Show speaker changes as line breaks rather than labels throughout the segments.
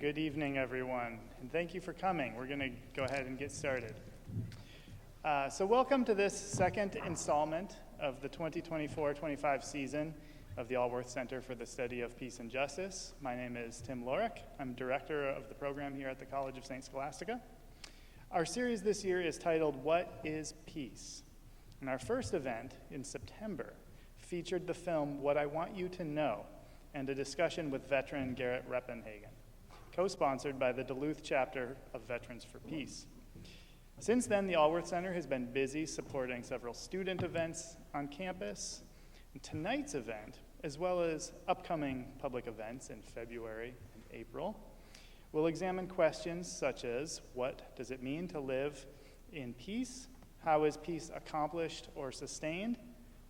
good evening, everyone, and thank you for coming. We're going to go ahead and get started. So welcome to this second installment of the 2024-25 season of the Alworth Center for the Study of Peace and Justice. My name is Tim Lorick. I'm director of the program here at the College of St. Scholastica. Our series this year is titled, What is Peace? And our first event in September featured the film What I Want You to Know and a discussion with veteran Garrett Reppenhagen, co-sponsored by the Duluth chapter of Veterans for Peace. Since then, the Alworth Center has been busy supporting several student events on campus. And tonight's event, as well as upcoming public events in February and April, will examine questions such as, what does it mean to live in peace? How is peace accomplished or sustained?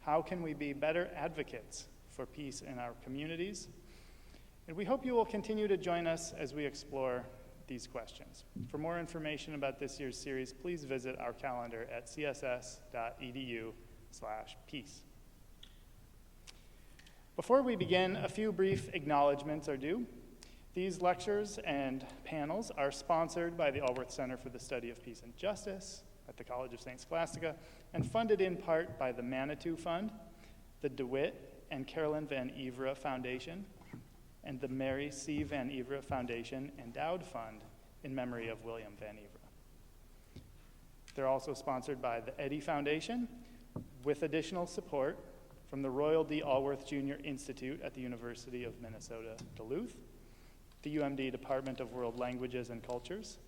How can we be better advocates for peace in our communities? And we hope you will continue to join us as we explore these questions. For more information about this year's series, please visit our calendar at css.edu/peace. Before we begin, a few brief acknowledgments are due. These lectures and panels are sponsored by the Alworth Center for the Study of Peace and Justice at the College of St. Scholastica and funded in part by the Manitou Fund, the DeWitt and Carolyn Van Ivre Foundation, and the Mary C. Van Ivre Foundation Endowed Fund in memory of William Van Ivre. They're also sponsored by the Eddy Foundation, with additional support from the Royal D. Alworth Jr. Institute at the University of Minnesota, Duluth, the UMD Department of World Languages and Cultures,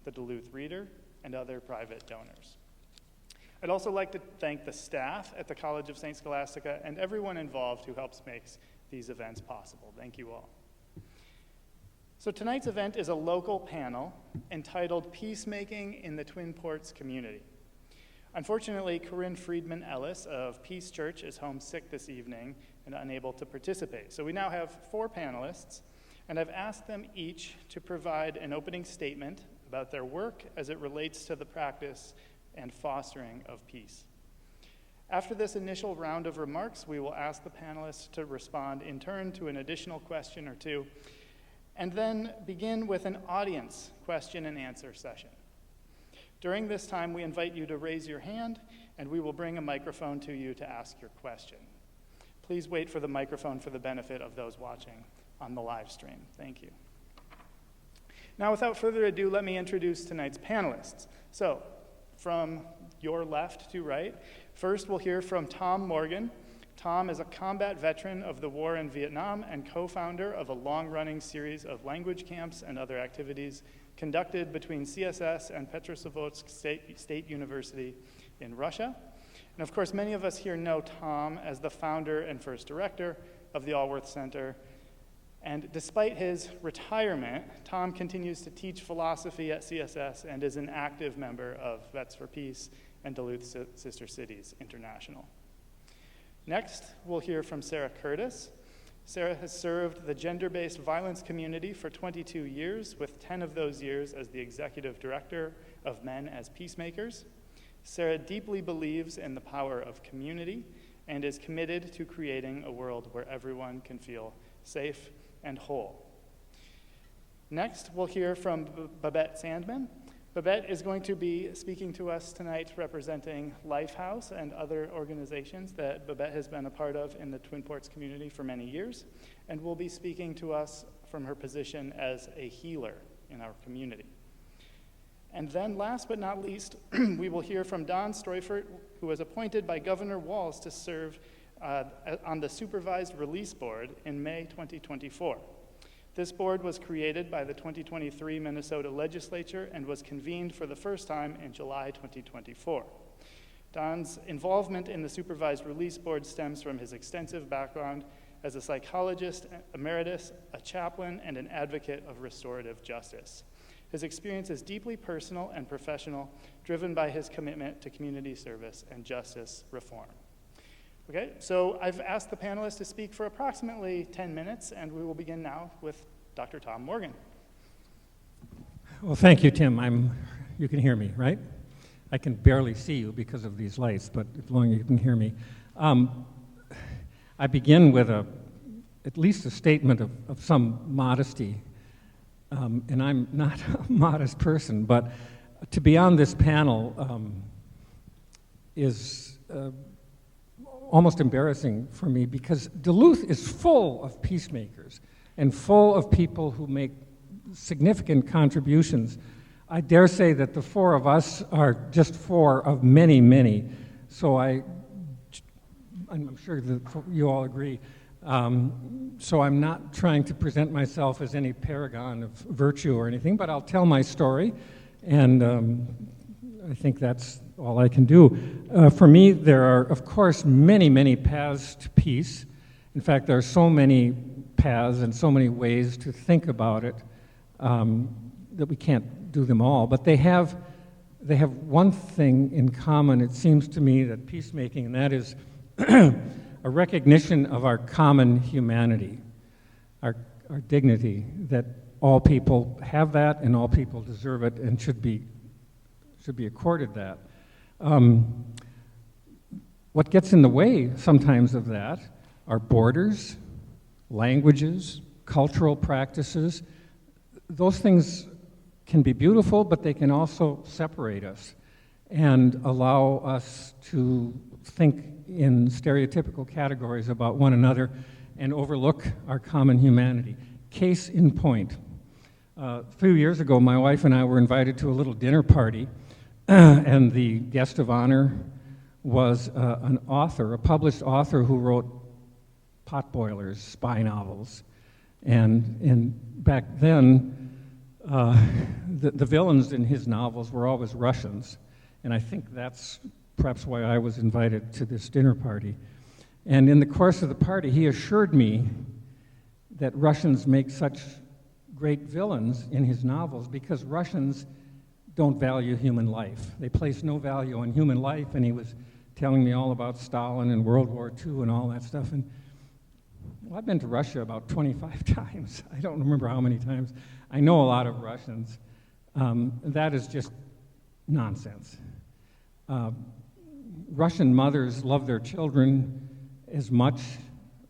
the Duluth Reader, and other private donors. I'd also like to thank the staff at the College of St. Scholastica and everyone involved who helps make these events possible. Thank you all. So tonight's event is a local panel entitled Peacemaking in the Twin Ports Community. Unfortunately, Corinne Friedman Ellis of Peace Church is homesick this evening and unable to participate. So we now have 4 panelists, and I've asked them each to provide an opening statement about their work as it relates to the practice and fostering of peace. After this initial round of remarks, we will ask the panelists to respond in turn to an additional question or two, and then begin with an audience question and answer session. During this time, we invite you to raise your hand, and we will bring a microphone to you to ask your question. Please wait for the microphone for the benefit of those watching on the live stream. Thank you. Now, without further ado, let me introduce tonight's panelists. So, from your left to right, first we'll hear from Tom Morgan. Tom is a combat veteran of the war in Vietnam and co-founder of a long-running series of language camps and other activities conducted between CSS and Petrozavodsk State University in Russia. And of course, many of us here know Tom as the founder and first director of the Alworth Center. And despite his retirement, Tom continues to teach philosophy at CSS and is an active member of Vets for Peace and Duluth Sister Cities International. Next, we'll hear from Sarah Curtis. Sarah has served the gender-based violence community for 22 years, with 10 of those years as the executive director of Men as Peacemakers. Sarah deeply believes in the power of community and is committed to creating a world where everyone can feel safe and whole. Next, we'll hear from Babette Sandman. Babette is going to be speaking to us tonight representing Lifehouse and other organizations that Babette has been a part of in the Twin Ports community for many years, and will be speaking to us from her position as a healer in our community. And then last but not least, we will hear from Don Streufert, who was appointed by Governor Walz to serve on the Supervised Release Board in May 2024. This board was created by the 2023 Minnesota Legislature and was convened for the first time in July 2024. Don's involvement in the Supervised Release Board stems from his extensive background as a psychologist emeritus, a chaplain, and an advocate of restorative justice. His experience is deeply personal and professional, driven by his commitment to community service and justice reform. Okay, so I've asked the panelists to speak for approximately 10 minutes, and we will begin now with Dr. Tom Morgan.
Well, thank you, Tim. You can hear me, right? I can barely see you because of these lights, but as long as you can hear me. I begin with at least a statement of some modesty. and I'm not a modest person, but to be on this panel is almost embarrassing for me because Duluth is full of peacemakers and full of people who make significant contributions. I dare say that the four of us are just four of many, many. So I'm sure that you all agree. So I'm not trying to present myself as any paragon of virtue or anything, but I'll tell my story, and I think that's all I can do. For me, there are, of course, many, many paths to peace. In fact, there are so many paths and so many ways to think about it that we can't do them all. But they have one thing in common, it seems to me, that peacemaking, and that is a recognition of our common humanity, our dignity, that all people have that and all people deserve it and should be accorded that. What gets in the way sometimes of that are borders, languages, cultural practices. Those things can be beautiful, but they can also separate us and allow us to think in stereotypical categories about one another and overlook our common humanity. Case in point. A few years ago, my wife and I were invited to a little dinner party, and the guest of honor was an author, a published author who wrote potboilers, spy novels. And back then, the villains in his novels were always Russians. And I think that's perhaps why I was invited to this dinner party. And in the course of the party, he assured me that Russians make such great villains in his novels because Russians don't value human life. They place no value on human life, and he was telling me all about Stalin and World War II and all that stuff. And well, I've been to Russia about 25 times. I don't remember how many times. I know a lot of Russians. That is just nonsense. Russian mothers love their children as much,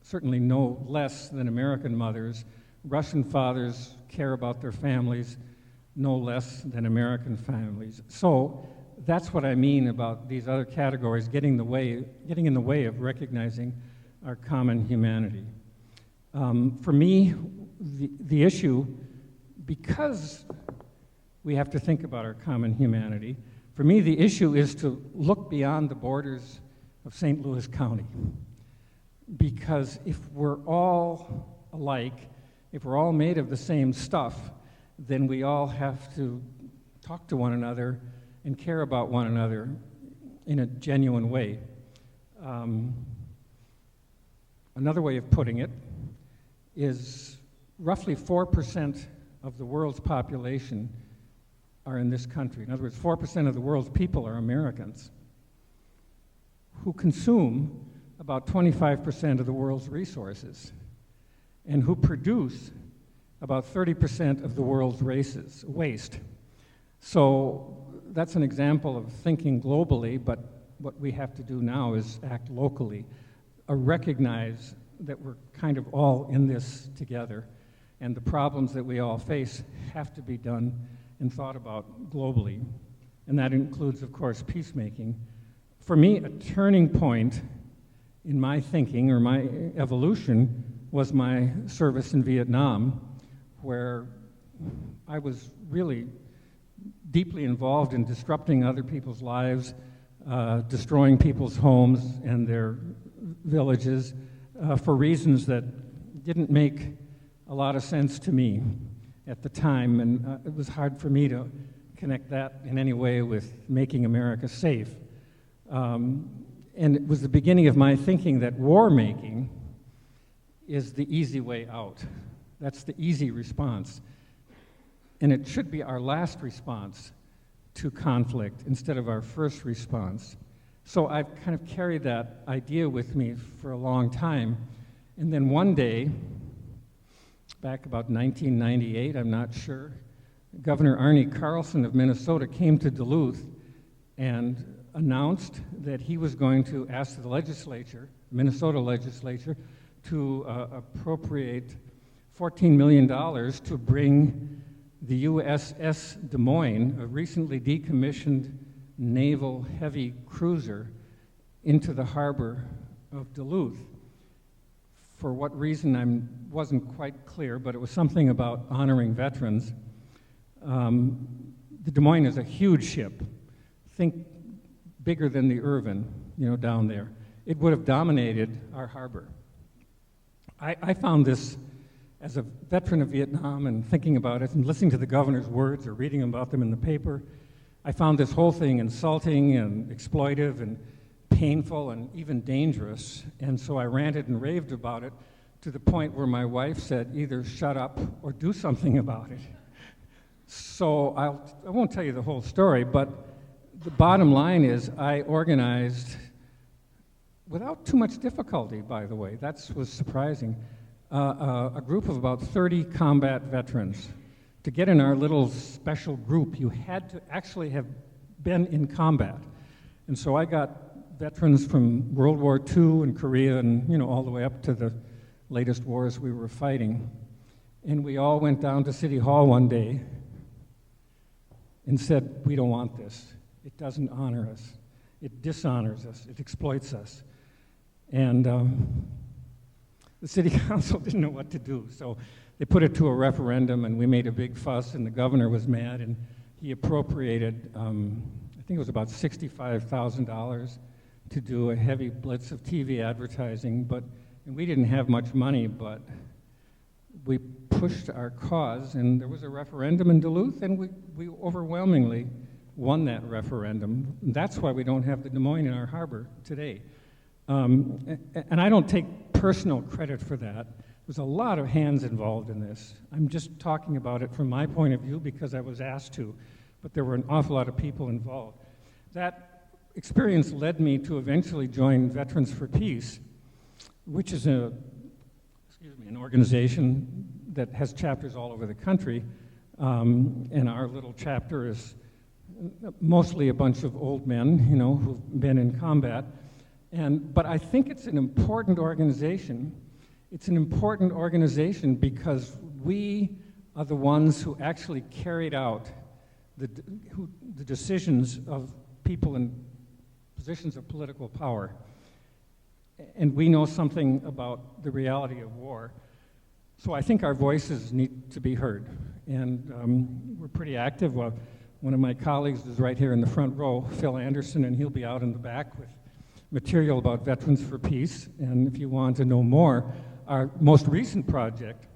certainly no less than American mothers. Russian fathers care about their families no less than American families. So that's what I mean about these other categories getting in the way of recognizing our common humanity. For me, the issue, because we have to think about our common humanity, for me the issue is to look beyond the borders of St. Louis County. Because if we're all alike, if we're all made of the same stuff, then we all have to talk to one another and care about one another in a genuine way. Another way of putting it is roughly 4% of the world's population are in this country. In other words, 4% of the world's people are Americans who consume about 25% of the world's resources and who produce about 30% of the world's waste. So that's an example of thinking globally, but what we have to do now is act locally, recognize that we're kind of all in this together, and the problems that we all face have to be done and thought about globally. And that includes, of course, peacemaking. For me, a turning point in my thinking or my evolution was my service in Vietnam, where I was really deeply involved in disrupting other people's lives, destroying people's homes and their villages for reasons that didn't make a lot of sense to me at the time, and it was hard for me to connect that in any way with making America safe. And it was the beginning of my thinking that war making is the easy way out. That's the easy response. And it should be our last response to conflict instead of our first response. So I've kind of carried that idea with me for a long time. And then one day, back about 1998, I'm not sure, Governor Arne Carlson of Minnesota came to Duluth and announced that he was going to ask the legislature, Minnesota legislature, to appropriate $14 million to bring the USS Des Moines, a recently decommissioned naval heavy cruiser, into the harbor of Duluth. For what reason, I wasn't quite clear, but it was something about honoring veterans. The Des Moines is a huge ship. Think bigger than the Irvin, down there. It would have dominated our harbor. I found this, as a veteran of Vietnam and thinking about it and listening to the governor's words or reading about them in the paper, I found this whole thing insulting and exploitive and painful and even dangerous. And so I ranted and raved about it to the point where my wife said, either shut up or do something about it. So I won't tell you the whole story, but the bottom line is I organized, without too much difficulty, by the way, that was surprising, a group of about 30 combat veterans. To get in our little special group, you had to actually have been in combat. And so I got veterans from World War II and Korea and, all the way up to the latest wars we were fighting. And we all went down to City Hall one day and said, we don't want this. It doesn't honor us. It dishonors us. It exploits us. And the city council didn't know what to do. So they put it to a referendum, and we made a big fuss, and the governor was mad, and he appropriated, I think it was about $65,000 to do a heavy blitz of TV advertising, and we didn't have much money, but we pushed our cause, and there was a referendum in Duluth, and we overwhelmingly won that referendum. That's why we don't have the Des Moines in our harbor today. And I don't take personal credit for that. There's a lot of hands involved in this. I'm just talking about it from my point of view because I was asked to, but there were an awful lot of people involved. That experience led me to eventually join Veterans for Peace, which is an organization that has chapters all over the country, and our little chapter is mostly a bunch of old men, who've been in combat. But I think it's an important organization. It's an important organization because we are the ones who actually carried out the decisions of people in positions of political power. And we know something about the reality of war. So I think our voices need to be heard. And we're pretty active. One of my colleagues is right here in the front row, Phil Anderson, and he'll be out in the back with material about Veterans for Peace. And if you want to know more, our most recent project,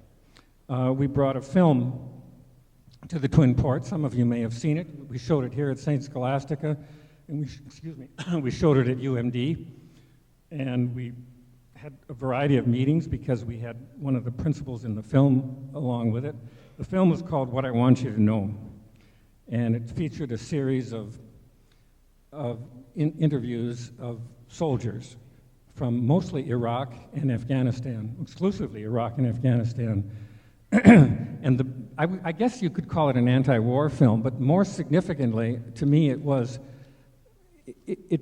we brought a film to the Twin Ports. Some of you may have seen it. We showed it here at St. Scholastica, and we showed it at UMD. And we had a variety of meetings because we had one of the principals in the film along with it. The film was called What I Want You to Know. And it featured a series of interviews of soldiers from mostly Iraq and Afghanistan, exclusively Iraq and Afghanistan. And I guess you could call it an anti-war film, but more significantly, to me, it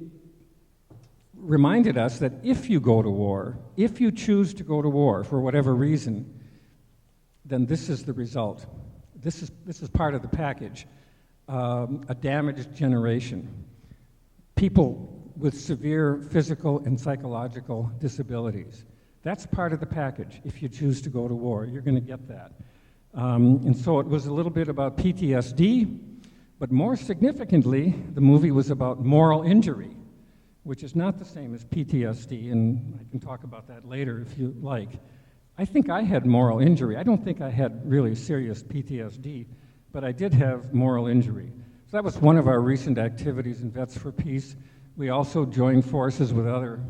reminded us that if you go to war, if you choose to go to war for whatever reason, then this is the result. This is part of the package. A damaged generation. People with severe physical and psychological disabilities. That's part of the package. If you choose to go to war, you're going to get that. And so it was a little bit about PTSD, but more significantly, the movie was about moral injury, which is not the same as PTSD, and I can talk about that later if you like. I think I had moral injury. I don't think I had really serious PTSD, but I did have moral injury. So that was one of our recent activities in Vets for Peace. We also joined forces with other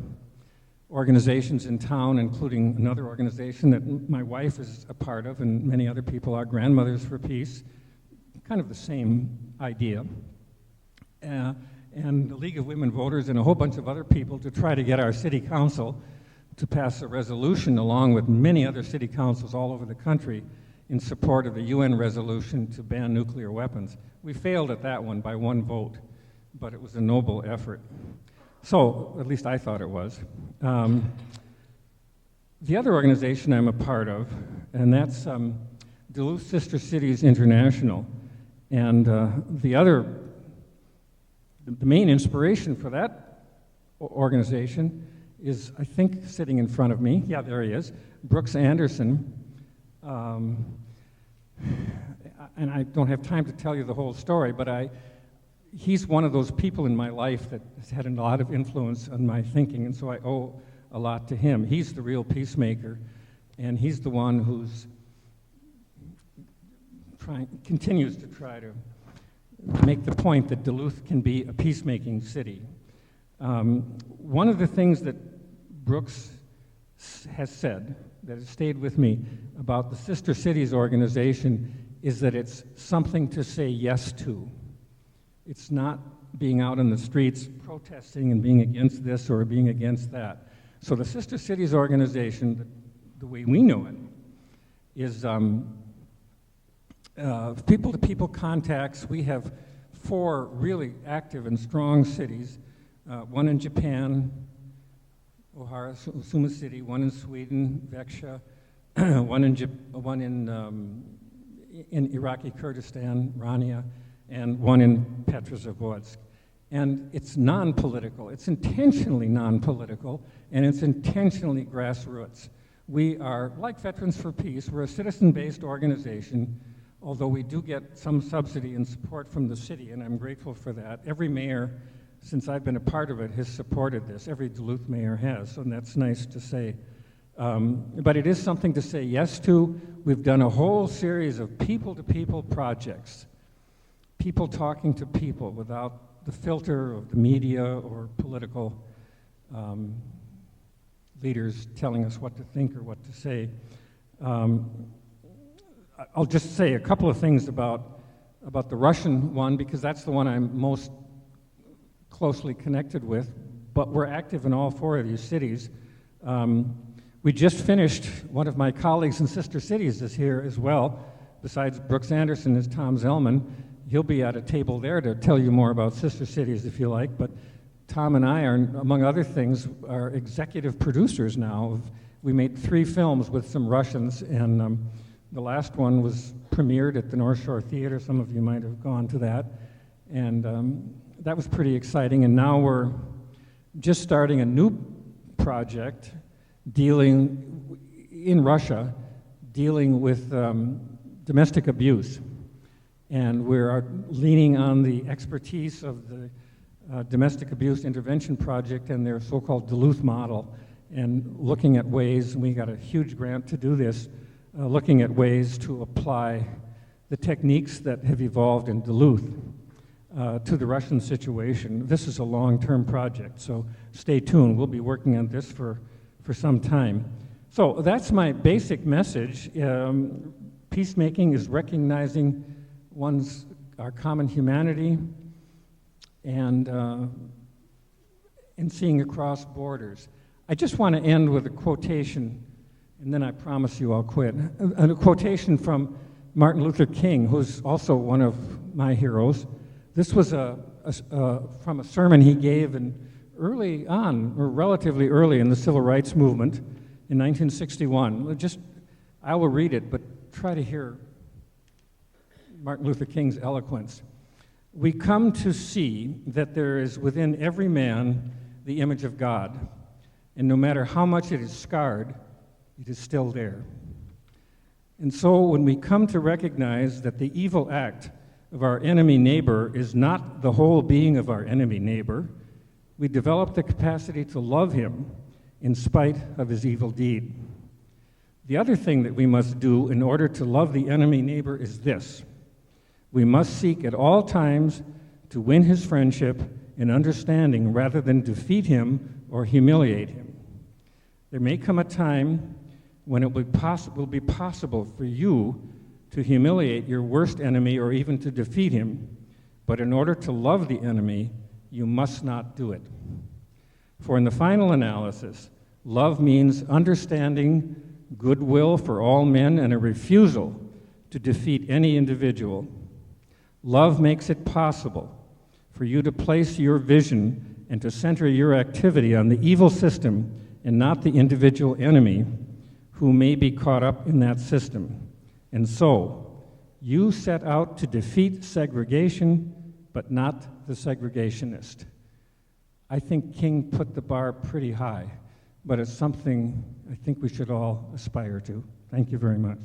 organizations in town, including another organization that my wife is a part of, and many other people are, Grandmothers for Peace, kind of the same idea. And the League of Women Voters and a whole bunch of other people to try to get our city council to pass a resolution, along with many other city councils all over the country, in support of the UN resolution to ban nuclear weapons. We failed at that one by one vote, but it was a noble effort. So, at least I thought it was. The other organization I'm a part of, and that's Duluth Sister Cities International. And the main inspiration for that organization is, I think, sitting in front of me. Yeah, there he is. Brooks Anderson. And I don't have time to tell you the whole story, but he's one of those people in my life that has had a lot of influence on my thinking, and so I owe a lot to him. He's the real peacemaker, and he's the one who's continues to try to make the point that Duluth can be a peacemaking city. One of the things that Brooks has said that has stayed with me about the Sister Cities organization is that it's something to say yes to. It's not being out in the streets protesting and being against this or being against that. So the Sister Cities organization, the way we know it, is people-to-people contacts. We have 4 really active and strong cities, one in Japan, Ohara, Suma City, one in Sweden, Växjö, one in Iraqi Kurdistan, Rania, and one in Petrozavodsk. And it's non-political. It's intentionally non-political, and it's intentionally grassroots. We are, like Veterans for Peace, we're a citizen-based organization, although we do get some subsidy and support from the city, and I'm grateful for that. Every mayor, since I've been a part of it, has supported this. Every Duluth mayor has, and that's nice to say. But it is something to say yes to. We've done a whole series of people-to-people projects, people talking to people without the filter of the media or political leaders telling us what to think or what to say. I'll just say a couple of things about the Russian one, because that's the one I'm most closely connected with, but we're active in all 4 of these cities. We just finished, one of my colleagues in Sister Cities is here as well. Besides Brooks Anderson is Tom Zellman. He'll be at a table there to tell you more about Sister Cities if you like, but Tom and I are, among other things, are executive producers now. We made 3 films with some Russians, and the last one was premiered at the North Shore Theater. Some of you might have gone to that, and that was pretty exciting. And now we're just starting a new project dealing in Russia, dealing with domestic abuse. And we're leaning on the expertise of the Domestic Abuse Intervention Project and their so-called Duluth model, and looking at ways, and we got a huge grant to do this, looking at ways to apply the techniques that have evolved in Duluth to the Russian situation. This is a long-term project, so stay tuned. We'll be working on this for some time. So that's my basic message. Peacemaking is recognizing our common humanity and seeing across borders. I just want to end with a quotation, and then I promise you I'll quit. A quotation from Martin Luther King, who's also one of my heroes. This was from a sermon he gave early on, or relatively early in the Civil Rights Movement in 1961. I will read it, but try to hear Martin Luther King's eloquence. We come to see that there is within every man the image of God, and no matter how much it is scarred, it is still there. And so when we come to recognize that the evil act of our enemy neighbor is not the whole being of our enemy neighbor, we develop the capacity to love him in spite of his evil deed. The other thing that we must do in order to love the enemy neighbor is this. We must seek at all times to win his friendship and understanding rather than defeat him or humiliate him. There may come a time when it will be possible for you to humiliate your worst enemy or even to defeat him, but in order to love the enemy, you must not do it. For in the final analysis, love means understanding, goodwill for all men, and a refusal to defeat any individual. Love makes it possible for you to place your vision and to center your activity on the evil system and not the individual enemy who may be caught up in that system. And so, you set out to defeat segregation, but not the segregationist. I think King put the bar pretty high, but it's something I think we should all aspire to. Thank you very much.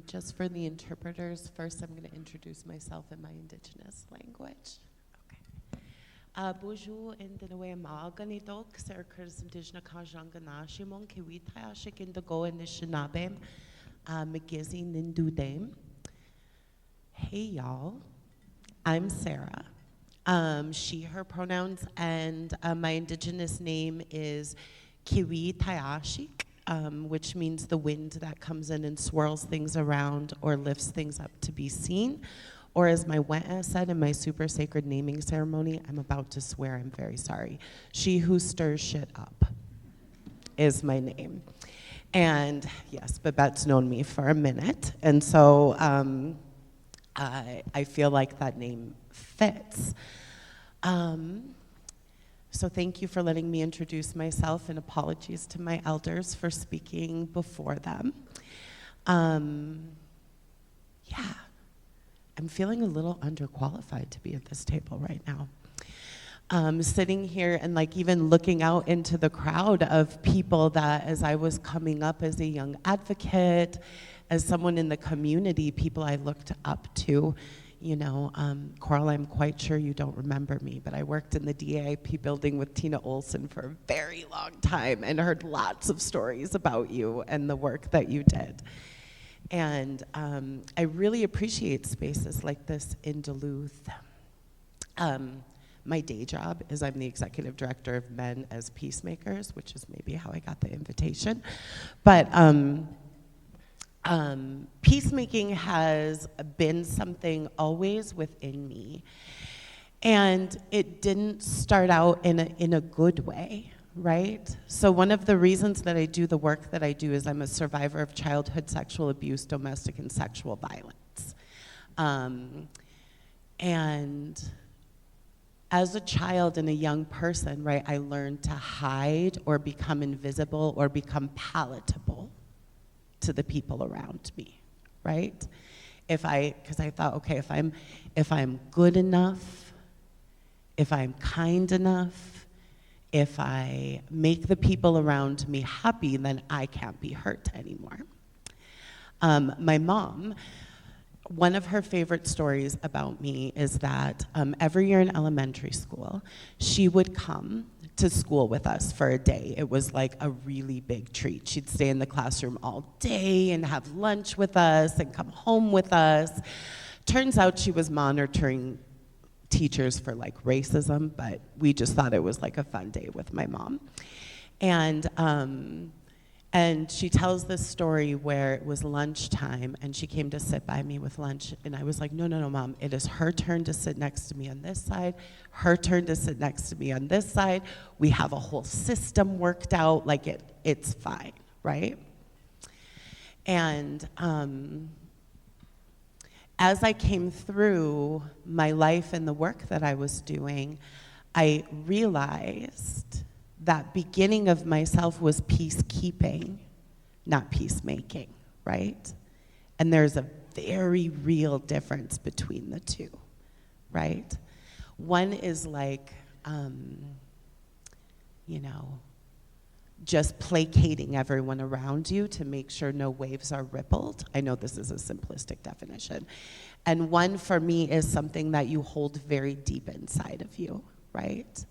Just for the interpreters, first I'm going to introduce myself in my Indigenous language. Okay. Bonjour, in the way Maganidok, Circus Indigenous Kajangana, Shimon Kiwita, Shikindago, and the Shinabem, Magizi Nindudem. Hey, y'all. I'm Sarah. She, her pronouns, and my Indigenous name is Kiwi Tayashik. Which means the wind that comes in and swirls things around or lifts things up to be seen. Or as my Weta said in my super sacred naming ceremony, I'm about to swear, I'm very sorry. She who stirs shit up is my name. And yes, Babette's known me for a minute. And so I feel like that name fits. So thank you for letting me introduce myself, and apologies to my elders for speaking before them. Yeah, I'm feeling a little underqualified to be at this table right now. Sitting here and like even looking out into the crowd of people that as I was coming up as a young advocate, as someone in the community, people I looked up to. You know, Coral, I'm quite sure you don't remember me, but I worked in the DAIP building with Tina Olson for a very long time and heard lots of stories about you and the work that you did. And I really appreciate spaces like this in Duluth. My day job is I'm the executive director of Men as Peacemakers, which is maybe how I got the invitation. But peacemaking has been something always within me. And it didn't start out in a good way, right? So one of the reasons that I do the work that I do is I'm a survivor of childhood sexual abuse, domestic and sexual violence. And as a child and a young person, right, I learned to hide or become invisible or become palatable to the people around me, right? Because I thought, okay, if I'm good enough, if I'm kind enough, if I make the people around me happy, then I can't be hurt anymore. My mom, one of her favorite stories about me is that every year in elementary school, she would come to school with us for a day. It was like a really big treat. She'd stay in the classroom all day and have lunch with us and come home with us. Turns out she was monitoring teachers for like racism, but we just thought it was like a fun day with my mom. And she tells this story where it was lunchtime and she came to sit by me with lunch and I was like, no, Mom, it is her turn to sit next to me on this side, her turn to sit next to me on this side. We have a whole system worked out, like it's fine, right? And as I came through my life and the work that I was doing, I realized that beginning of myself was peacekeeping, not peacemaking, right? And there's a very real difference between the two, right? One is like, just placating everyone around you to make sure no waves are rippled. I know this is a simplistic definition. And one for me is something that you hold very deep inside of you, right?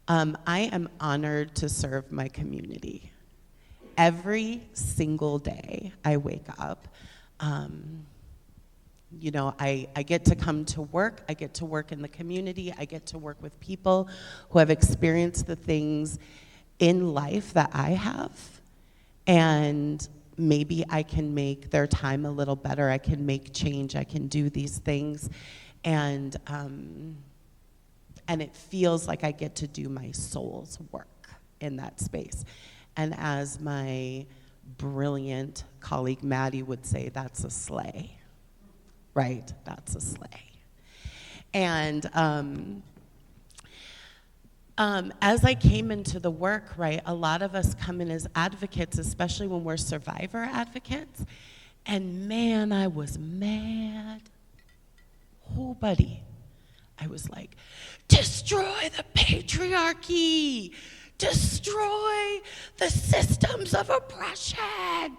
I am honored to serve my community. Every single day I wake up, I get to come to work, I get to work in the community, I get to work with people who have experienced the things in life that I have, and maybe I can make their time a little better, I can make change, I can do these things, and it feels like I get to do my soul's work in that space. And as my brilliant colleague Maddie would say, that's a slay, right? That's a slay. And as I came into the work, right, a lot of us come in as advocates, especially when we're survivor advocates. And man, I was mad. Oh, buddy. I was like, destroy the patriarchy, destroy the systems of oppression,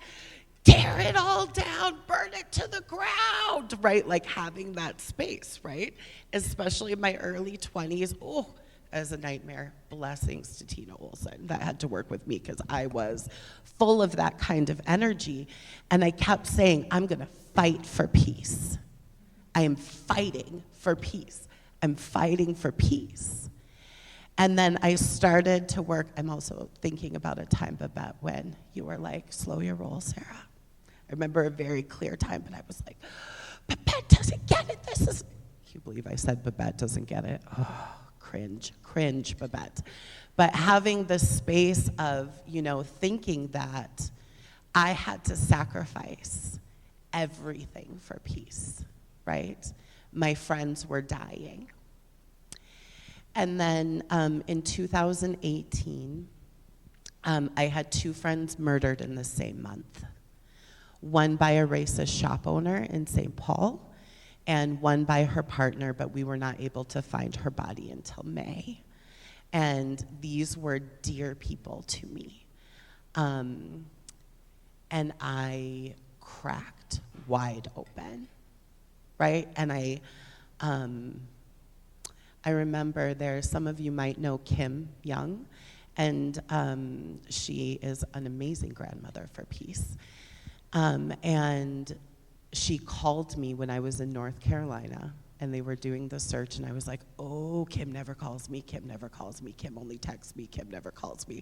tear it all down, burn it to the ground, right? Like having that space, right? Especially in my early 20s, as a nightmare. Blessings to Tina Olson that had to work with me because I was full of that kind of energy. And I kept saying, I'm gonna fight for peace. I am fighting for peace. I'm fighting for peace. And then I started to work. I'm also thinking about a time, Babette, when you were like, slow your roll, Sarah. I remember a very clear time, but I was like, Babette doesn't get it. Can you believe I said Babette doesn't get it? Oh, cringe, Babette. But having the space of, thinking that I had to sacrifice everything for peace, right? My friends were dying. And then in 2018, I had 2 friends murdered in the same month. One by a racist shop owner in St. Paul, and one by her partner, but we were not able to find her body until May. And these were dear people to me. And I cracked wide open, right? And I remember some of you might know Kim Young, and she is an amazing grandmother for peace. And she called me when I was in North Carolina, and they were doing the search, and I was like, oh, Kim never calls me, Kim never calls me, Kim only texts me, Kim never calls me.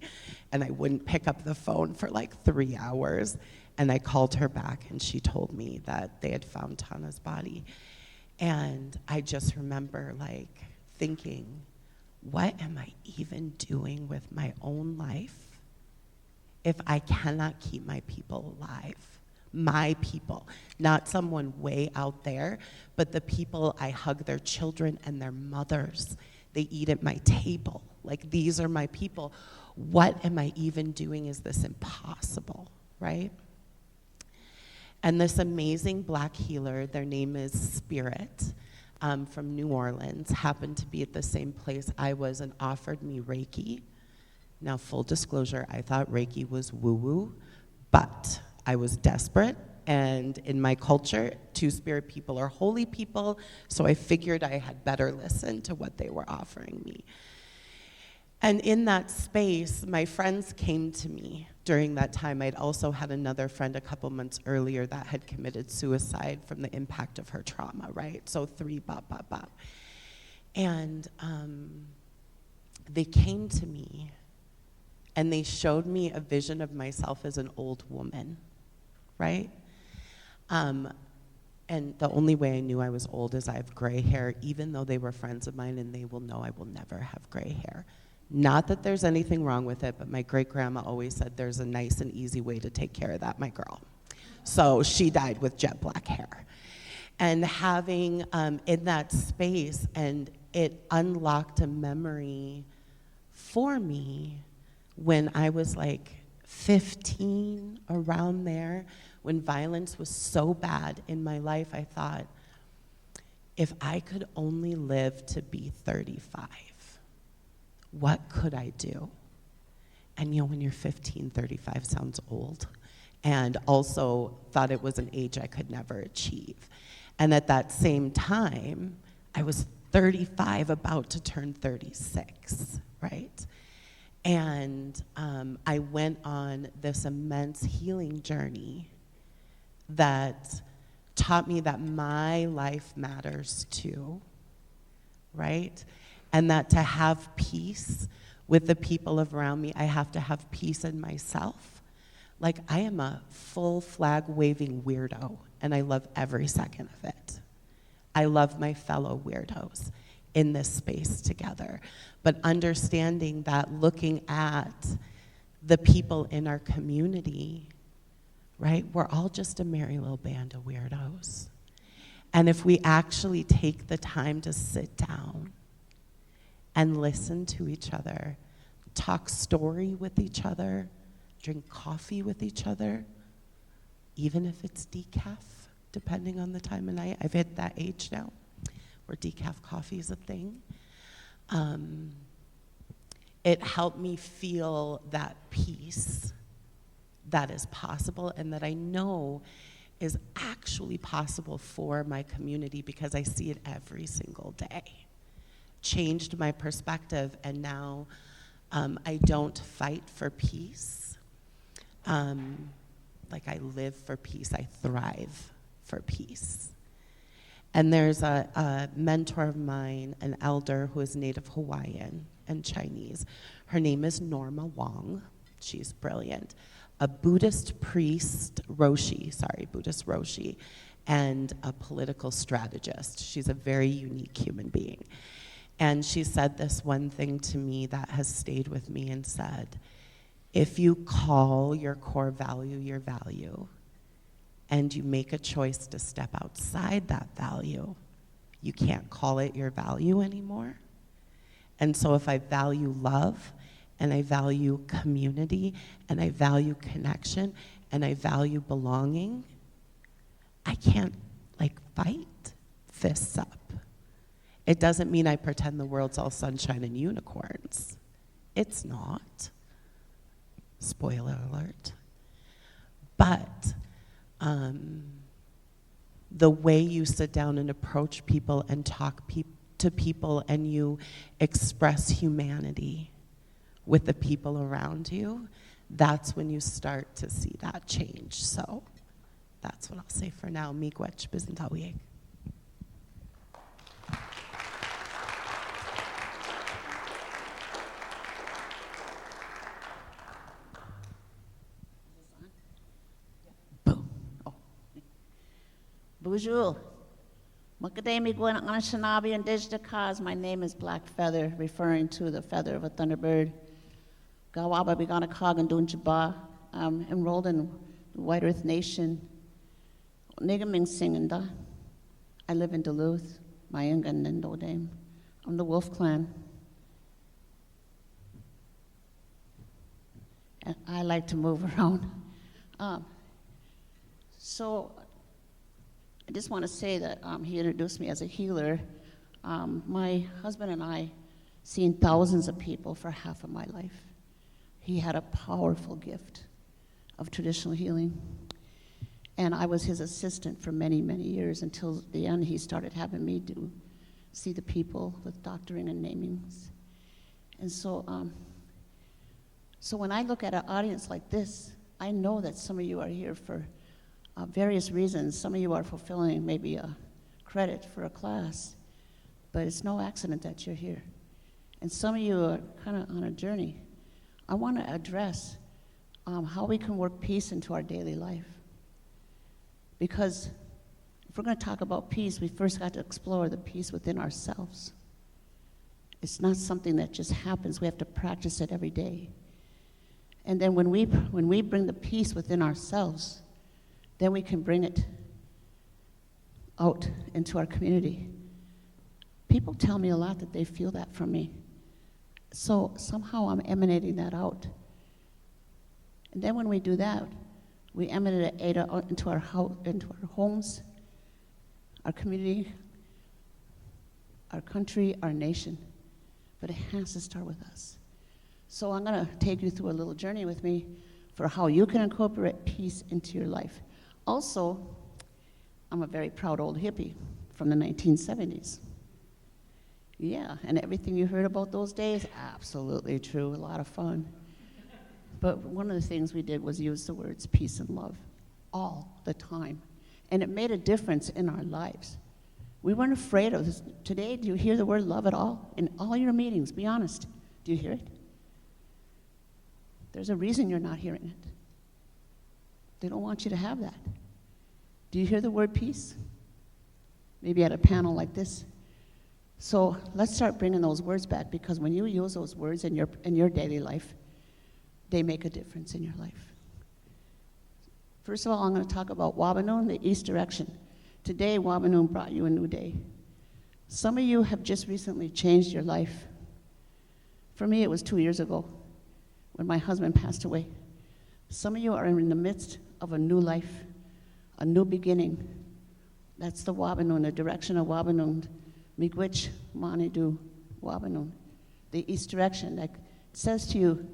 And I wouldn't pick up the phone for like 3 hours, and I called her back, and she told me that they had found Tana's body. And I just remember like thinking, what am I even doing with my own life if I cannot keep my people alive? My people, not someone way out there, but the people I hug their children and their mothers. They eat at my table. Like, these are my people. What am I even doing? Is this impossible, right? And this amazing Black healer, their name is Spirit, from New Orleans, happened to be at the same place I was and offered me Reiki. Now, full disclosure, I thought Reiki was woo-woo, but I was desperate, and in my culture, Two-Spirit people are holy people, so I figured I had better listen to what they were offering me. And in that space, my friends came to me during that time. I'd also had another friend a couple months earlier that had committed suicide from the impact of her trauma, right? So 3, bop, bop, bop. And they came to me, and they showed me a vision of myself as an old woman, right? And the only way I knew I was old is I have gray hair, even though they were friends of mine, and they will know I will never have gray hair. Not that there's anything wrong with it, but my great-grandma always said there's a nice and easy way to take care of that, my girl. So she died with jet black hair. And having in that space, and it unlocked a memory for me when I was like 15, around there, when violence was so bad in my life. I thought, if I could only live to be 35, what could I do? And when you're 15, 35 sounds old. And also thought it was an age I could never achieve. And at that same time, I was 35, about to turn 36, right? And I went on this immense healing journey that taught me that my life matters too, right? And that to have peace with the people around me, I have to have peace in myself. Like, I am a full flag waving weirdo, and I love every second of it. I love my fellow weirdos in this space together. But understanding that, looking at the people in our community, right, we're all just a merry little band of weirdos. And if we actually take the time to sit down and listen to each other, talk story with each other, drink coffee with each other, even if it's decaf, depending on the time of night. I've hit that age now where decaf coffee is a thing. It helped me feel that peace that is possible and that I know is actually possible for my community because I see it every single day. Changed my perspective, and now I don't fight for peace. Like I live for peace, I thrive for peace. And there's a mentor of mine, an elder who is Native Hawaiian and Chinese. Her name is Norma Wong. She's brilliant. A Buddhist Roshi, and a political strategist. She's a very unique human being. And she said this one thing to me that has stayed with me and said, if you call your core value your value, and you make a choice to step outside that value, you can't call it your value anymore. And so if I value love, and I value community, and I value connection, and I value belonging, I can't fight fists up. It doesn't mean I pretend the world's all sunshine and unicorns. It's not. Spoiler alert. But the way you sit down and approach people and talk to people and you express humanity with the people around you, that's when you start to see that change. So that's what I'll say for now. Miigwech Bizintawieg.
Bonjour. Makademi Gwen Anashinabi and Dijdakas. My name is Black Feather, referring to the feather of a thunderbird. Gawaba Bigana Kog and Dunjaba. I'm enrolled in the White Earth Nation. Nigaming Singanda. I live in Duluth, Mayangan and Dodame. I'm the Wolf Clan. And I like to move around. So I just want to say that he introduced me as a healer. My husband and I seen thousands of people for half of my life. He had a powerful gift of traditional healing. And I was his assistant for many, many years until the end he started having me see the people with doctoring and namings. And so, so when I look at an audience like this, I know that some of you are here for various reasons. Some of you are fulfilling maybe a credit for a class, but it's no accident that you're here. And some of you are kind of on a journey. I want to address how we can work peace into our daily life. Because if we're going to talk about peace, we first got to explore the peace within ourselves. It's not something that just happens. We have to practice it every day. And then when we bring the peace within ourselves, then we can bring it out into our community. People tell me a lot that they feel that from me. So somehow I'm emanating that out. And then when we do that, we emanate it out into our homes, our community, our country, our nation. But it has to start with us. So I'm going to take you through a little journey with me for how you can incorporate peace into your life. Also, I'm a very proud old hippie from the 1970s. Yeah, and everything you heard about those days, absolutely true, a lot of fun. But one of the things we did was use the words peace and love all the time. And it made a difference in our lives. We weren't afraid of this. Today, do you hear the word love at all? In all your meetings, be honest. Do you hear it? There's a reason you're not hearing it. They don't want you to have that. Do you hear the word peace? Maybe at a panel like this. So let's start bringing those words back, because when you use those words in your daily life, they make a difference in your life. First of all, I'm going to talk about Wabanun, the east direction. Today, Wabanoon brought you a new day. Some of you have just recently changed your life. For me, it was 2 years ago when my husband passed away. Some of you are in the midst of a new life, a new beginning. That's the Wabanoon, the direction of Wabanoon. Miigwech Manidu Wabanoon. The east direction that says to you,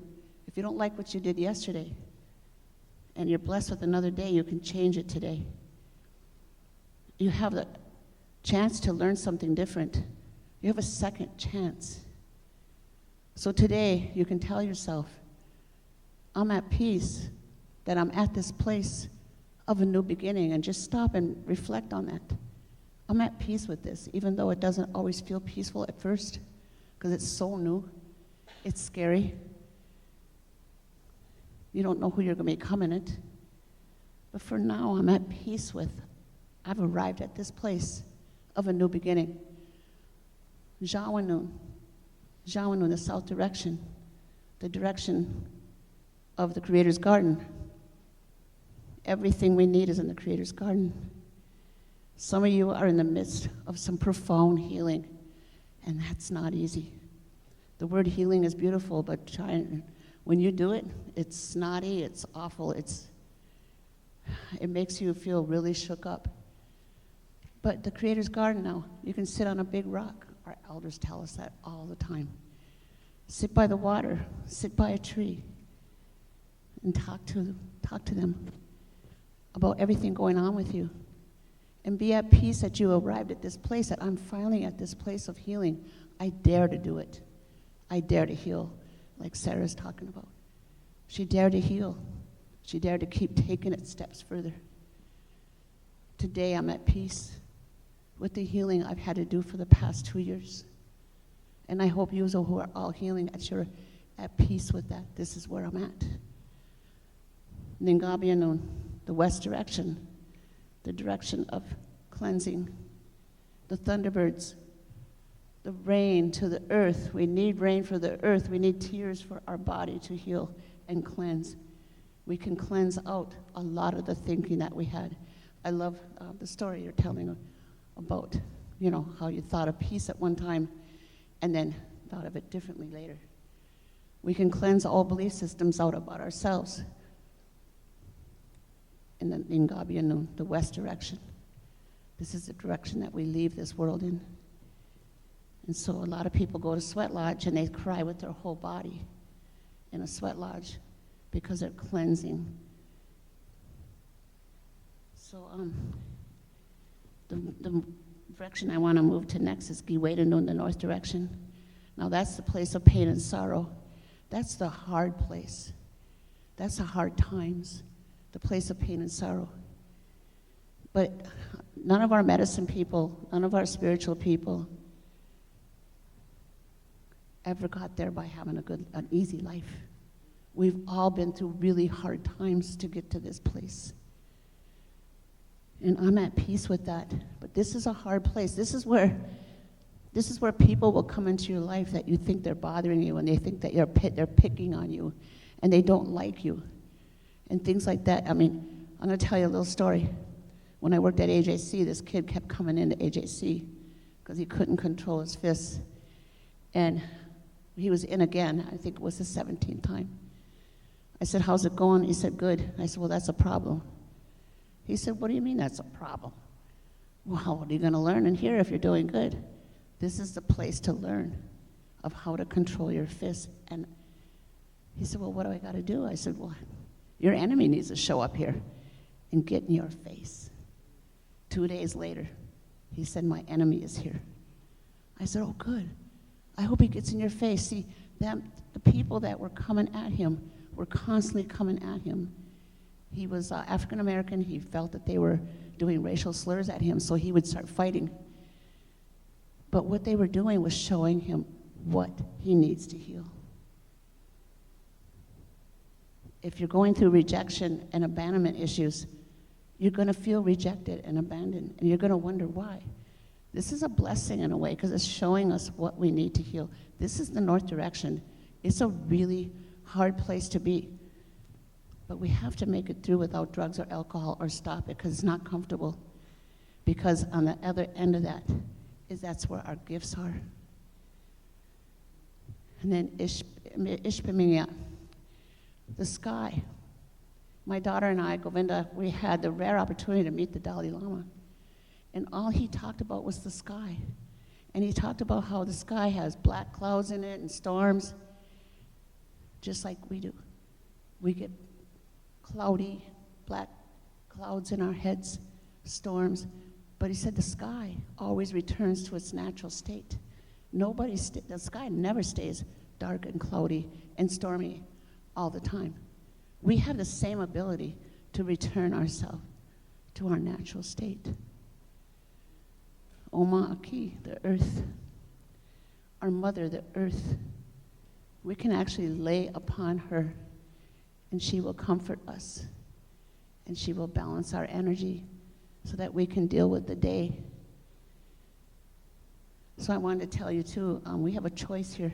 if you don't like what you did yesterday, and you're blessed with another day, you can change it today. You have the chance to learn something different. You have a second chance. So today, you can tell yourself, I'm at peace that I'm at this place of a new beginning, and just stop and reflect on that. I'm at peace with this, even though it doesn't always feel peaceful at first, because it's so new. It's scary. You don't know who you're going to become in it. But for now, I'm at peace with, I've arrived at this place of a new beginning. Jawanoon, the south direction, the direction of the Creator's garden. Everything we need is in the Creator's garden. Some of you are in the midst of some profound healing, and that's not easy. The word healing is beautiful, but when you do it, it's snotty, it's awful, it makes you feel really shook up. But the Creator's garden now, you can sit on a big rock. Our elders tell us that all the time. Sit by the water, sit by a tree, and talk to them about everything going on with you. And be at peace that you arrived at this place, that I'm finally at this place of healing. I dare to do it. I dare to heal, like Sarah's talking about. She dared to heal. She dared to keep taking it steps further. Today I'm at peace with the healing I've had to do for the past 2 years. And I hope you who are all healing, that you're at peace with that. This is where I'm at. Ningabianun, the west direction, the direction of cleansing. The thunderbirds, the rain to the earth. We need rain for the earth. We need tears for our body to heal and cleanse. We can cleanse out a lot of the thinking that we had. I love the story you're telling about, how you thought of peace at one time and then thought of it differently later. We can cleanse all belief systems out about ourselves. In the Ningabianun, the west direction. This is the direction that we leave this world in. And so a lot of people go to sweat lodge and they cry with their whole body in a sweat lodge because they're cleansing. So the direction I want to move to next is Giwedanun, the north direction. Now that's the place of pain and sorrow. That's the hard place. That's the hard times. The place of pain and sorrow. But none of our medicine people, none of our spiritual people ever got there by having an easy life. We've all been through really hard times to get to this place. And I'm at peace with that. But this is a hard place. This is where people will come into your life that you think they're bothering you, and they think that they're picking on you, and they don't like you. And things like that. I mean, I'm going to tell you a little story. When I worked at AJC, this kid kept coming into AJC because he couldn't control his fists. And he was in again. I think it was the 17th time. I said, how's it going? He said, good. I said, well, that's a problem. He said, what do you mean that's a problem? Well, what are you going to learn in here if you're doing good? This is the place to learn of how to control your fists. And he said, well, what do I got to do? I said, well, your enemy needs to show up here and get in your face. 2 days later, he said, my enemy is here. I said, oh, good. I hope he gets in your face. See, the people that were coming at him were constantly coming at him. He was African American. He felt that they were doing racial slurs at him, so he would start fighting. But what they were doing was showing him what he needs to heal. If you're going through rejection and abandonment issues, you're going to feel rejected and abandoned, and you're going to wonder why. This is a blessing in a way, because it's showing us what we need to heal. This is the north direction. It's a really hard place to be. But we have to make it through without drugs or alcohol or stop it, because it's not comfortable. because on the other end of that is that's where our gifts are. And then Ishpemia, the sky. My daughter and I, Govinda, we had the rare opportunity to meet the Dalai Lama. And all he talked about was the sky. And he talked about how the sky has black clouds in it and storms, just like we do. We get cloudy, black clouds in our heads, storms. But he said the sky always returns to its natural state. The sky never stays dark and cloudy and stormy all the time. We have the same ability to return ourselves to our natural state. Oma Aki, the earth, our mother, the earth, we can actually lay upon her and she will comfort us and she will balance our energy so that we can deal with the day. So I wanted to tell you too, we have a choice here.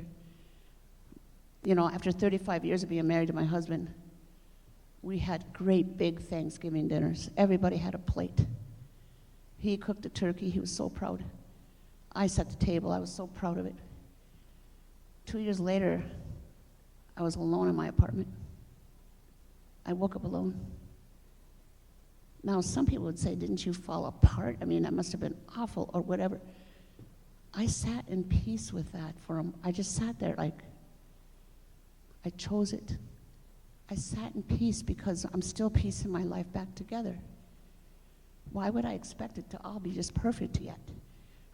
You know, after 35 years of being married to my husband, we had great big Thanksgiving dinners. Everybody had a plate. He cooked a turkey, he was so proud. I set the table, I was so proud of it. 2 years later, I was alone in my apartment. I woke up alone. Now, some people would say, didn't you fall apart? I mean, that must have been awful or whatever. I sat in peace with that for him. I just sat there like, I chose it. I sat in peace because I'm still piecing my life back together. Why would I expect it to all be just perfect yet?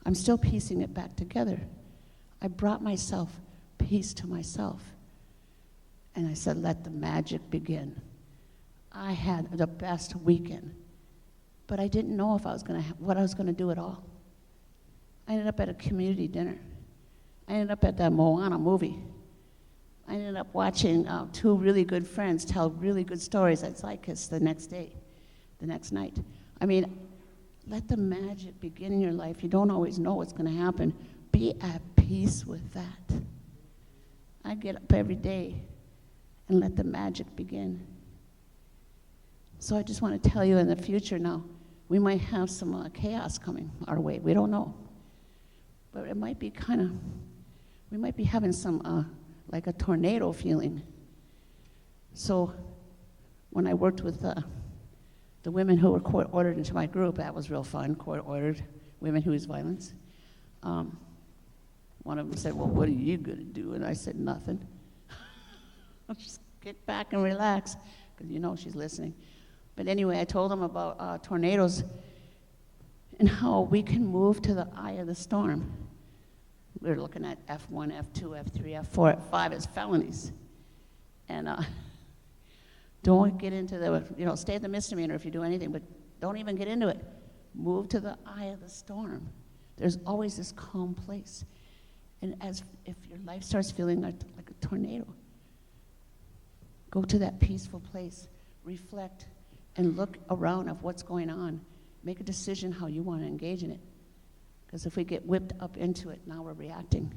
I'm still piecing it back together. I brought myself peace to myself. And I said, let the magic begin. I had the best weekend, but I didn't know if I was what I was going to do at all. I ended up at a community dinner. I ended up at that Moana movie. I ended up watching two really good friends tell really good stories at Zykus the next night. I mean, let the magic begin in your life. You don't always know what's going to happen. Be at peace with that. I get up every day and let the magic begin. So I just want to tell you in the future now, we might have some chaos coming our way. We don't know. But it might be we might be having some, like a tornado feeling. So when I worked with the women who were court-ordered into my group, that was real fun, court-ordered women who use violence. One of them said, well, what are you going to do? And I said, nothing. I'll just kick back and relax, because you know she's listening. But anyway, I told them about tornadoes and how we can move to the eye of the storm. We were looking at F1, F2, F3, F4, F5 as felonies. And don't get into the, stay at the misdemeanor if you do anything, but don't even get into it. Move to the eye of the storm. There's always this calm place. And if your life starts feeling like a tornado, go to that peaceful place, reflect, and look around of what's going on. Make a decision how you want to engage in it. Because if we get whipped up into it, now we're reacting.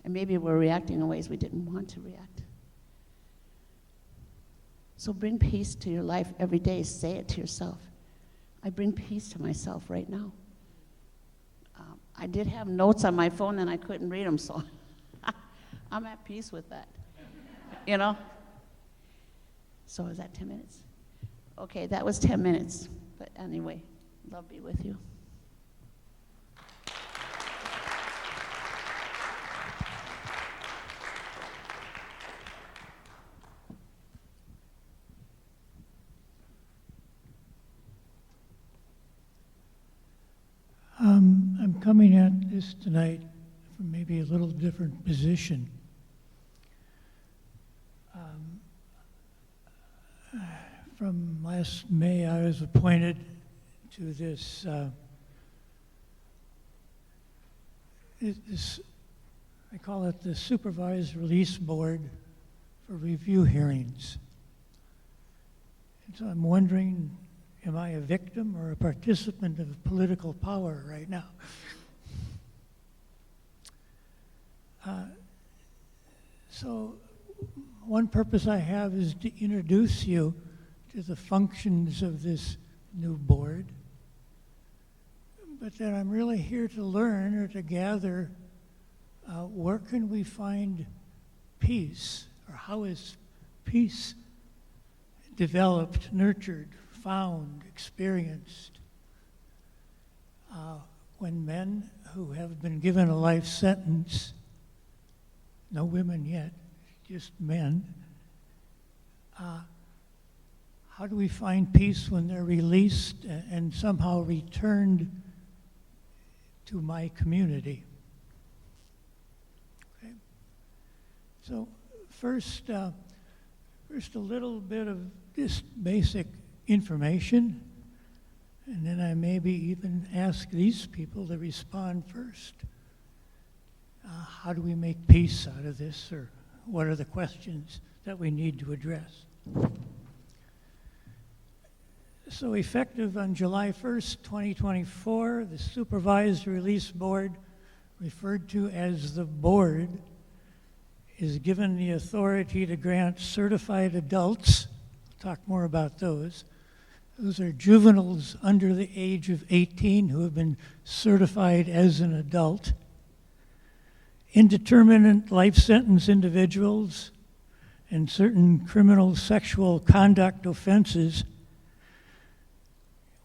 And maybe we're reacting in ways we didn't want to react. So bring peace to your life every day. Say it to yourself. I bring peace to myself right now. I did have notes on my phone and I couldn't read them, so I'm at peace with that. So is that 10 minutes? Okay, that was 10 minutes. But anyway, love be with you.
I'm coming at this tonight from maybe a little different position. From last May, I was appointed to this I call it the Supervised Release Board for Review Hearings. And so I'm wondering, am I a victim or a participant of political power right now? So one purpose I have is to introduce you to the functions of this new board. but that I'm really here to learn or to gather where can we find peace, or how is peace developed, nurtured, found, experienced, when men who have been given a life sentence, no women yet, just men, how do we find peace when they're released and somehow returned to my community? Okay. So first a little bit of just basic information, and then I maybe even ask these people to respond first. How do we make peace out of this, or what are the questions that we need to address? So effective on July 1st, 2024, the Supervised Release Board, referred to as the Board, is given the authority to grant certified adults. We'll talk more about those. Those are juveniles under the age of 18 who have been certified as an adult. Indeterminate life sentence individuals and certain criminal sexual conduct offenses.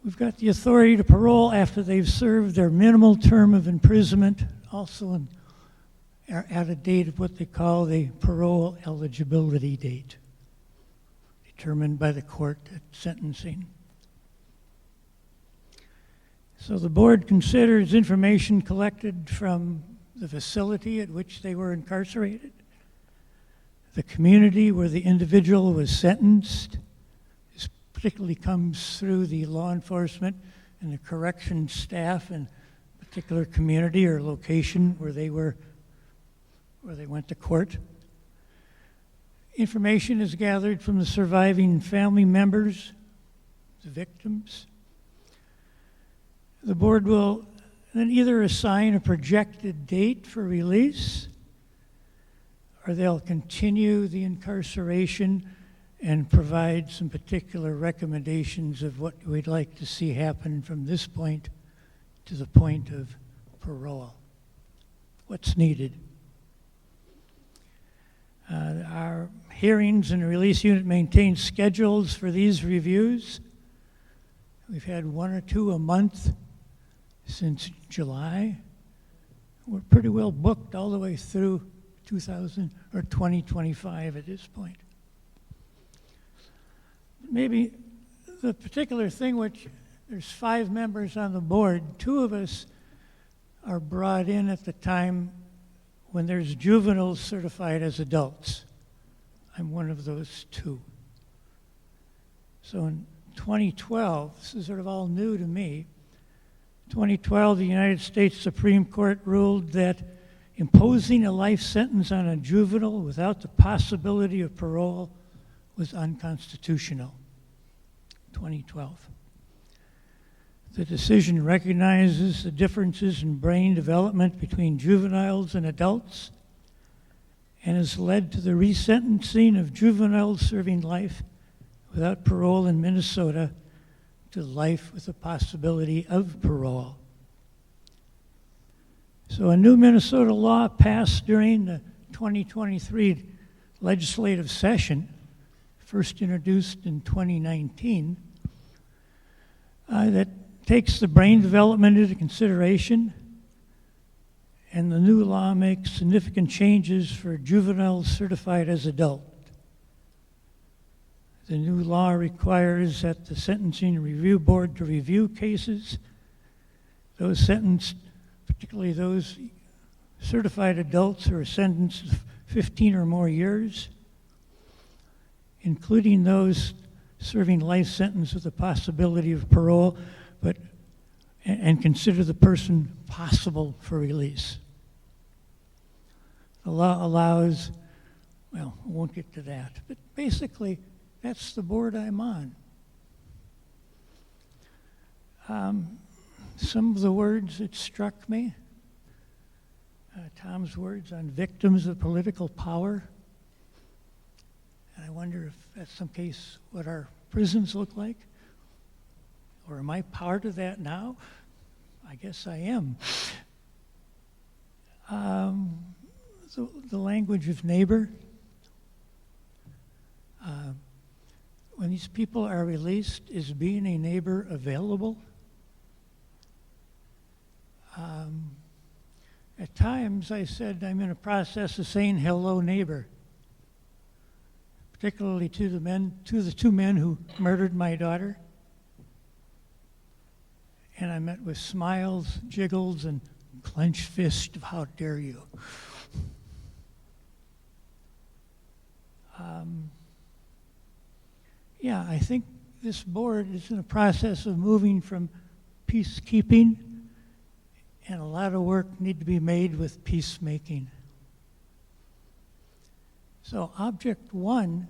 We've got the authority to parole after they've served their minimal term of imprisonment, also at a date of what they call the parole eligibility date, determined by the court at sentencing. So the board considers information collected from the facility at which they were incarcerated, the community where the individual was sentenced. This particularly comes through the law enforcement and the correction staff in a particular community or location where they went to court. Information is gathered from the surviving family members, the victims. The board will then either assign a projected date for release, or they'll continue the incarceration and provide some particular recommendations of what we'd like to see happen from this point to the point of parole. What's needed? Our hearings and release unit maintains schedules for these reviews. We've had one or two a month since July. We're pretty well booked all the way through 2025 at this point. Maybe the particular thing, which there's 5 members on the board, 2 of us are brought in at the time when there's juveniles certified as adults. I'm one of those 2. So in 2012, this is sort of all new to me, 2012, the United States Supreme Court ruled that imposing a life sentence on a juvenile without the possibility of parole was unconstitutional. 2012. The decision recognizes the differences in brain development between juveniles and adults and has led to the resentencing of juveniles serving life without parole in Minnesota to life with the possibility of parole. So a new Minnesota law passed during the 2023 legislative session, first introduced in 2019, that takes the brain development into consideration, and the new law makes significant changes for juveniles certified as adult. The new law requires that the Sentencing Review Board to review cases, those sentenced, particularly those certified adults who are sentenced to 15 or more years, including those serving life sentence with the possibility of parole, and consider the person possible for release. The law allows, well, I won't get to that, but basically, that's the board I'm on. Some of the words that struck me, Tom's words on victims of political power, and I wonder if that's some case what our prisons look like, or am I part of that now? I guess I am. The language of neighbor. When these people are released, is being a neighbor available? At times I said I'm in a process of saying hello neighbor, particularly to the two men who murdered my daughter. And I met with smiles, jiggles, and clenched fists of how dare you. Yeah, I think this board is in the process of moving from peacekeeping, and a lot of work need to be made with peacemaking. So object one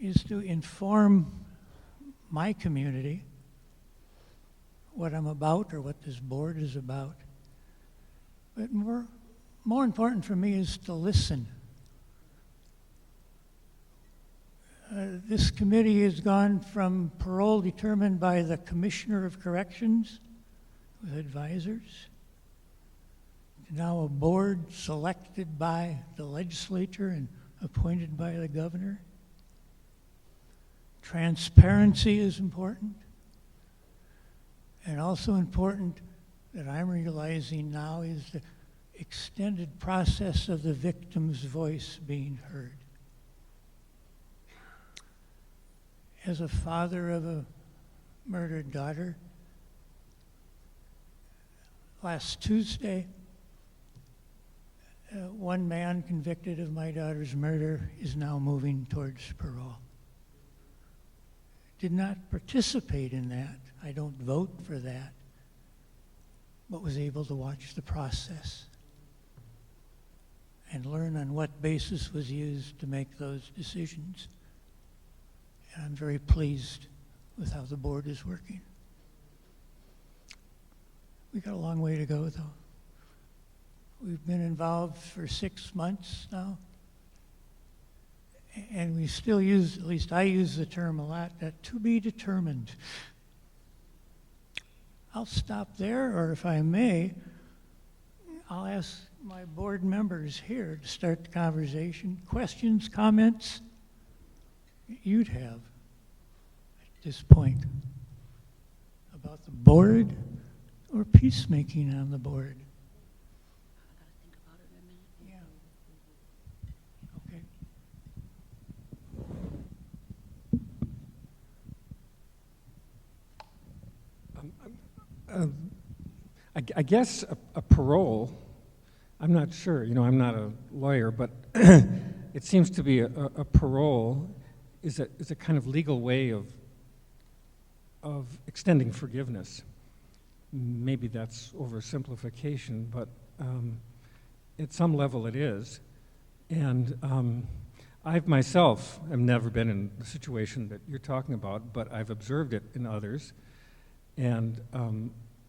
is to inform my community what I'm about or what this board is about. But more important for me is to listen. This committee has gone from parole determined by the Commissioner of Corrections with advisors to now a board selected by the legislature and appointed by the governor. Transparency is important, and also important that I'm realizing now is the extended process of the victim's voice being heard. As a father of a murdered daughter, last Tuesday, one man convicted of my daughter's murder is now moving towards parole. Did not participate in that. I don't vote for that, but was able to watch the process and learn on what basis was used to make those decisions. And I'm very pleased with how the board is working. We got a long way to go, though. We've been involved for 6 months now, and we still use, at least I use the term a lot, that to be determined. I'll stop there, or if I may, I'll ask my board members here to start the conversation. Questions, comments you'd have at this point about the board or peacemaking on the board. Yeah. Okay.
I guess a parole, I'm not sure, I'm not a lawyer, but it seems to be a parole is a kind of legal way of extending forgiveness. Maybe that's oversimplification, but at some level it is. And I've myself have never been in the situation that you're talking about, but I've observed it in others. And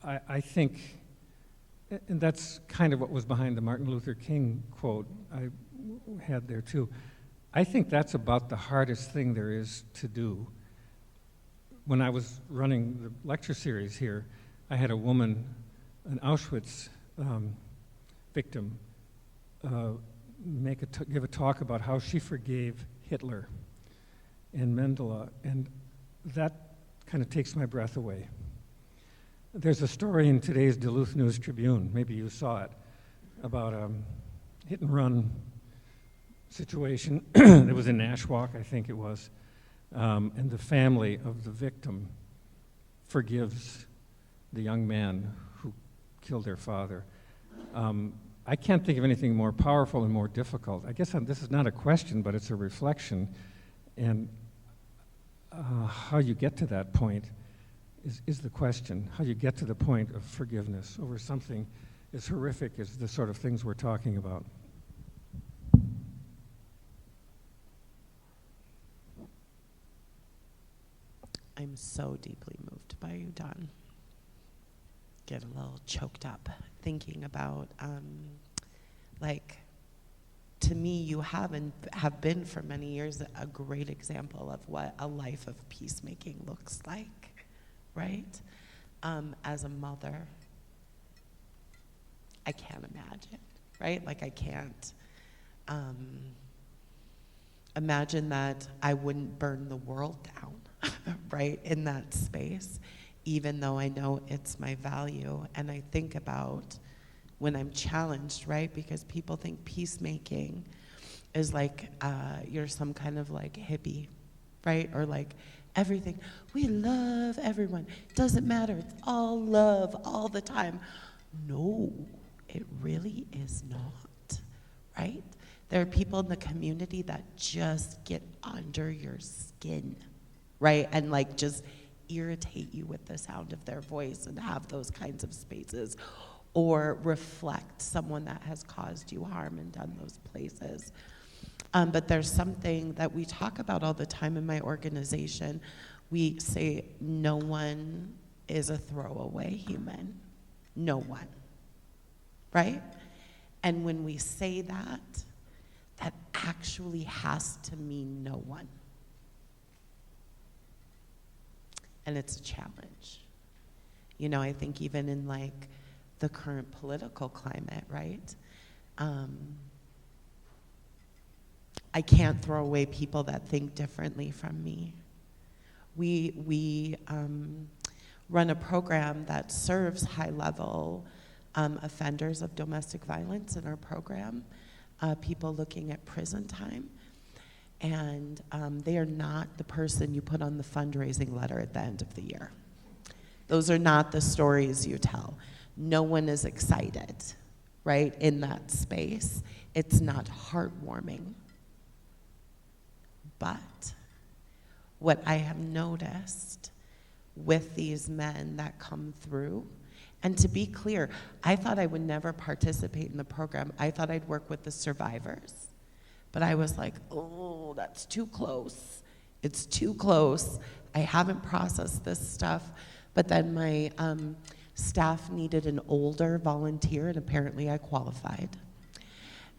I think, and that's kind of what was behind the Martin Luther King quote I had there too. I think that's about the hardest thing there is to do. When I was running the lecture series here, I had a woman, an Auschwitz victim, give a talk about how she forgave Hitler and Mendele, and that kind of takes my breath away. There's a story in today's Duluth News Tribune, maybe you saw it, about a hit-and-run situation that was in Nashwauk, I think it was, and the family of the victim forgives the young man who killed their father. I can't think of anything more powerful and more difficult. I guess this is not a question, but it's a reflection, and how you get to that point is the question. How you get to the point of forgiveness over something as horrific as the sort of things we're talking about.
I'm so deeply moved by you, Don. Get a little choked up thinking about, to me, you have been for many years a great example of what a life of peacemaking looks like, right? As a mother, I can't imagine, right? Like I can't imagine that I wouldn't burn the world down, right, in that space, even though I know it's my value. And I think about when I'm challenged, right, because people think peacemaking is like you're some kind of like hippie, right, or like everything. We love everyone. Doesn't matter. It's all love all the time. No, it really is not, right? There are people in the community that just get under your skin, right? And like just irritate you with the sound of their voice and have those kinds of spaces, or reflect someone that has caused you harm and done those places. But there's something that we talk about all the time in my organization. We say no one is a throwaway human. No one, right? And when we say that, that actually has to mean no one. And it's a challenge. You know, I think even in like the current political climate, right? I can't throw away people that think differently from me. We run a program that serves high-level offenders of domestic violence in our program, people looking at prison time. And they are not the person you put on the fundraising letter at the end of the year. Those are not the stories you tell. No one is excited, right, in that space. It's not heartwarming. But what I have noticed with these men that come through, and to be clear, I thought I would never participate in the program. I thought I'd work with the survivors. But I was like, oh, that's too close. It's too close. I haven't processed this stuff. But then my staff needed an older volunteer, and apparently I qualified.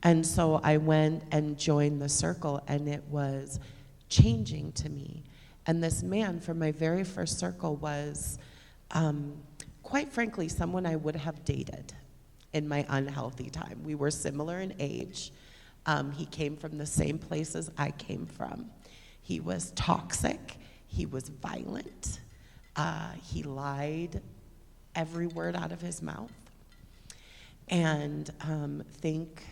And so I went and joined the circle, and it was changing to me. And this man from my very first circle was, quite frankly, someone I would have dated in my unhealthy time. We were similar in age. He came from the same places I came from. He was toxic. He was violent. He lied every word out of his mouth. And think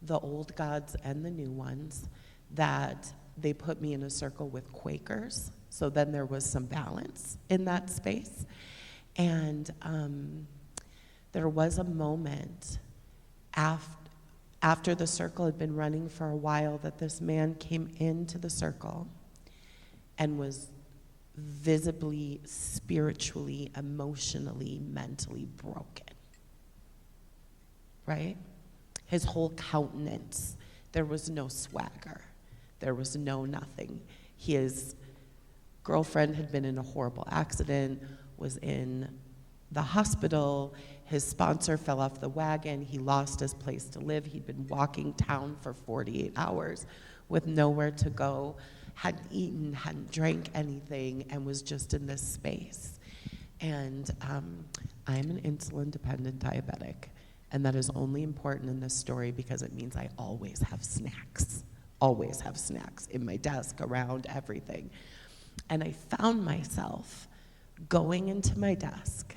the old gods and the new ones, that they put me in a circle with Quakers. So then there was some balance in that space. And there was a moment after the circle had been running for a while that this man came into the circle and was visibly, spiritually, emotionally, mentally broken, right? His whole countenance, there was no swagger. There was no nothing. His girlfriend had been in a horrible accident, was in the hospital. His sponsor fell off the wagon. He lost his place to live. He'd been walking town for 48 hours with nowhere to go, hadn't eaten, hadn't drank anything, and was just in this space. And I'm an insulin-dependent diabetic, and that is only important in this story because it means I always have snacks in my desk, around everything. And I found myself going into my desk,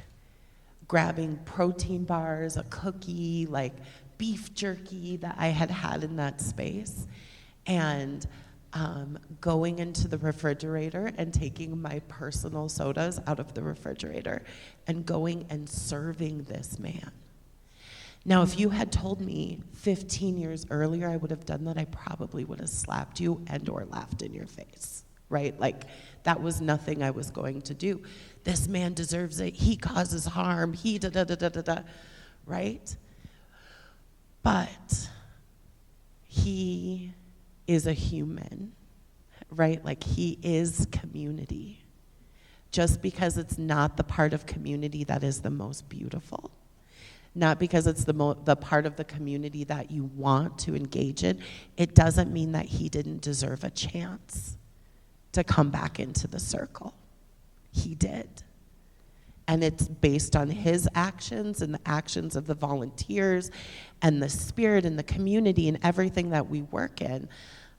grabbing protein bars, a cookie, like beef jerky that I had had in that space, and going into the refrigerator and taking my personal sodas out of the refrigerator and going and serving this man. Now, if you had told me 15 years earlier I would have done that, I probably would have slapped you and or laughed in your face, right? Like, that was nothing I was going to do. This man deserves it. He causes harm. He da-da-da-da-da-da, right? But he is a human, right? Like, he is community. Just because it's not the part of community that is the most beautiful, not because it's the part of the community that you want to engage in, it doesn't mean that he didn't deserve a chance to come back into the circle. He did. And it's based on his actions and the actions of the volunteers and the spirit and the community and everything that we work in.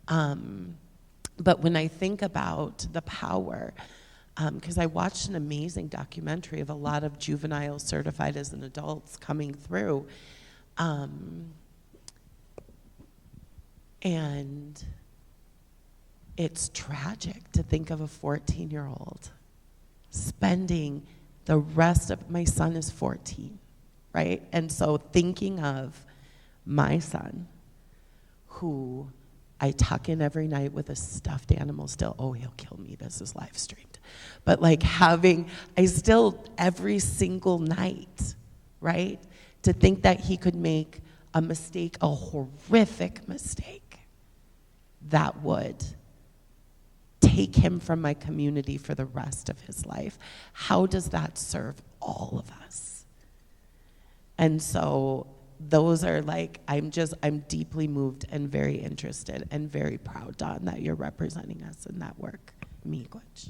But when I think about the power, because I watched an amazing documentary of a lot of juveniles certified as an adults coming through, and it's tragic to think of a 14-year-old spending the rest of, my son is 14, right? And so thinking of my son, who I tuck in every night with a stuffed animal still, oh, he'll kill me, this is live streamed. But like I still, every single night, right? To think that he could make a mistake, a horrific mistake, that would take him from my community for the rest of his life. How does that serve all of us? And so those are like, I'm deeply moved and very interested and very proud, Don, that you're representing us in that work. Miigwech.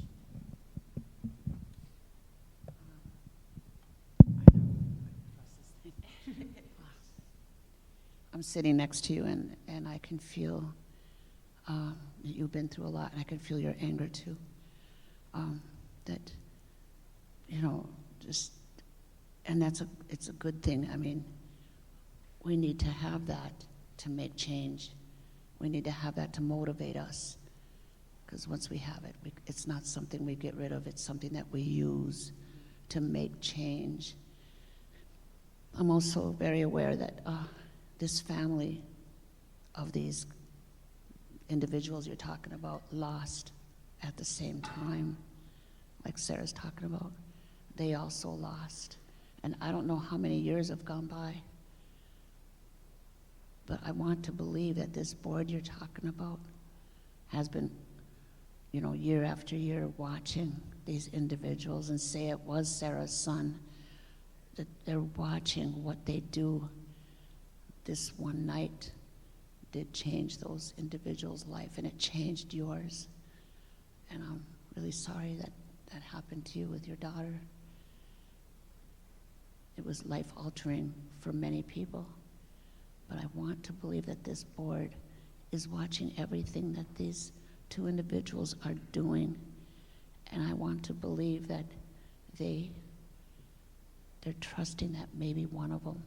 I'm sitting next to you, and I can feel that you've been through a lot, and I can feel your anger too. That, you know, just, and it's a good thing. I mean, we need to have that to make change. We need to have that to motivate us, because once we have it, it's not something we get rid of. It's something that we use to make change. I'm also very aware that this family of these individuals you're talking about lost at the same time, like Sarah's talking about. They also lost. And I don't know how many years have gone by, but I want to believe that this board you're talking about has been, you know, year after year watching these individuals, and say it was Sarah's son, that they're watching what they do. This one night did change those individuals' life, and it changed yours. And I'm really sorry that that happened to you with your daughter. It was life-altering for many people. But I want to believe that this board is watching everything that these two individuals are doing. And I want to believe that they're trusting that maybe one of them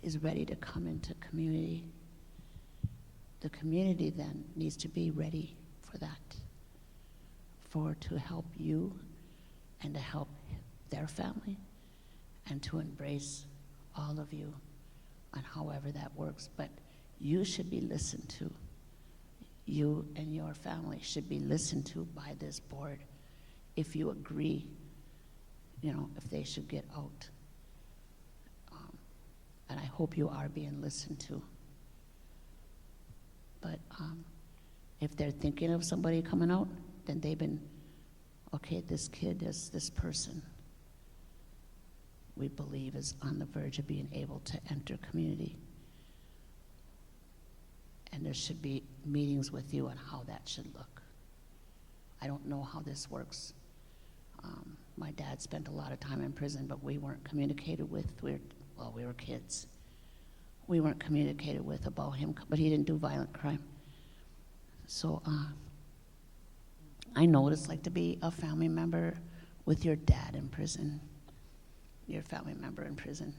is ready to come into community. The community then needs to be ready for that, to help you and to help their family, and to embrace all of you on however that works. But you should be listened to. You and your family should be listened to by this board if you agree, you know, if they should get out. And I hope you are being listened to. But if they're thinking of somebody coming out, then they've been, okay, this kid is this person we believe is on the verge of being able to enter community. And there should be meetings with you on how that should look. I don't know how this works. My dad spent a lot of time in prison, but we weren't communicated with. We were kids. We weren't communicated with about him, but he didn't do violent crime. So I know what it's like to be a family member with your dad in prison, your family member in prison.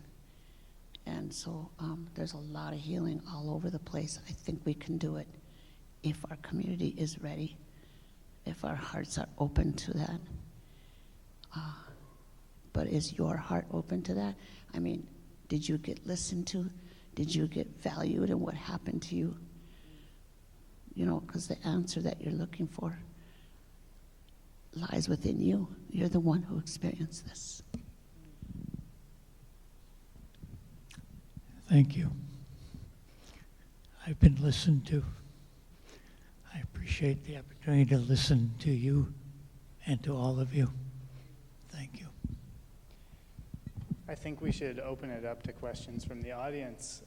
And so there's a lot of healing all over the place. I think we can do it if our community is ready, if our hearts are open to that. But is your heart open to that? I mean, did you get listened to? Did you get valued in what happened to you? You know, because the answer that you're looking for lies within you. You're the one who experienced this.
Thank you. I've been listened to. I appreciate the opportunity to listen to you and to all of you. Thank you.
I think we should open it up to questions from the audience.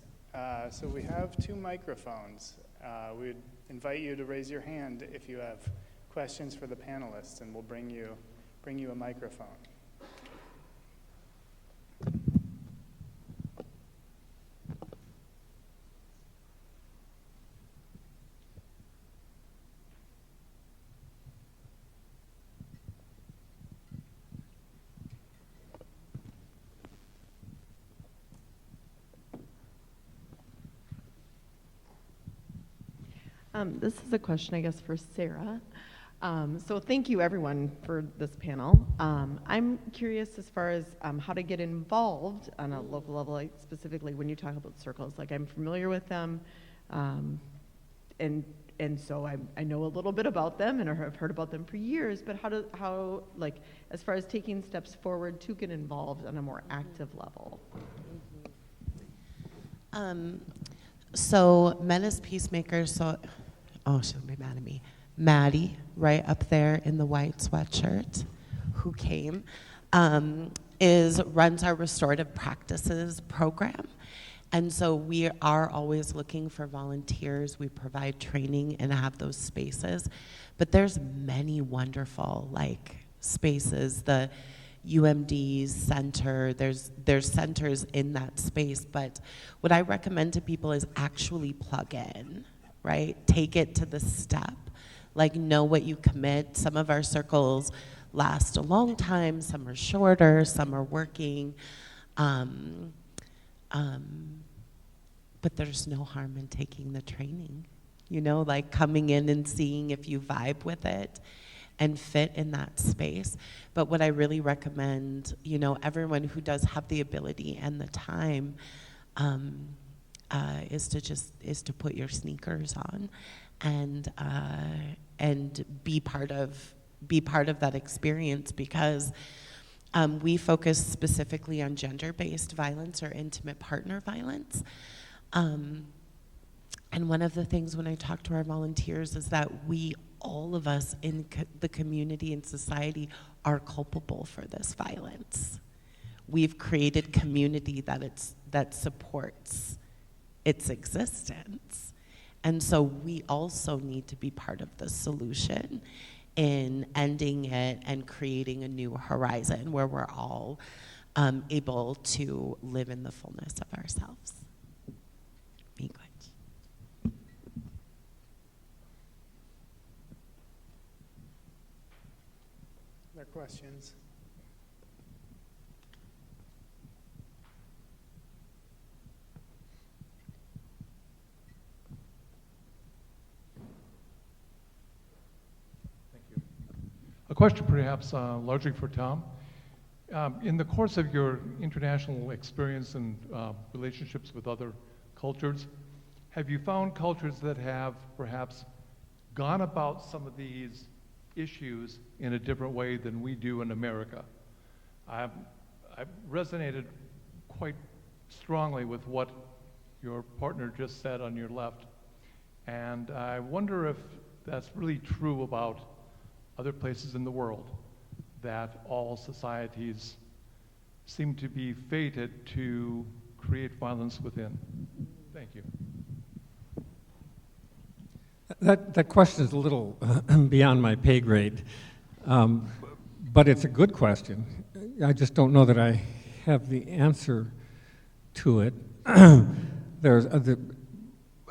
So we have 2 microphones. We would invite you to raise your hand if you have questions for the panelists, and we'll bring you a microphone.
This is a question, I guess, for Sarah. So thank you, everyone, for this panel. I'm curious as far as how to get involved on a local level, like specifically when you talk about circles. Like, I'm familiar with them, and so I know a little bit about them, and I've heard about them for years. But how like, as far as taking steps forward to get involved on a more active level?
So Menace Peacemakers, she'll be mad at me. Maddie, right up there in the white sweatshirt, who came, runs our restorative practices program. And so we are always looking for volunteers. We provide training and have those spaces. But there's many wonderful spaces. The UMD's center, there's centers in that space. But what I recommend to people is actually plug in, right? Take it to the step. Know what you commit. Some of our circles last a long time, some are shorter, some are working. But there's no harm in taking the training, coming in and seeing if you vibe with it and fit in that space. But what I really recommend, everyone who does have the ability and the time, is to put your sneakers on and be part of that experience, because we focus specifically on gender-based violence or intimate partner violence. And one of the things when I talk to our volunteers is that all of us in the community and society are culpable for this violence. We've created community that supports its existence. And so we also need to be part of the solution in ending it and creating a new horizon where we're all able to live in the fullness of ourselves.
Other questions?
A question perhaps largely for Tom. In the course of your international experience and relationships with other cultures, have you found cultures that have perhaps gone about some of these issues in a different way than we do in America? I've resonated quite strongly with what your partner just said on your left, and I wonder if that's really true about other places in the world, that all societies seem to be fated to create violence within. Thank you.
That question is a little beyond my pay grade, but it's a good question. I just don't know that I have the answer to it.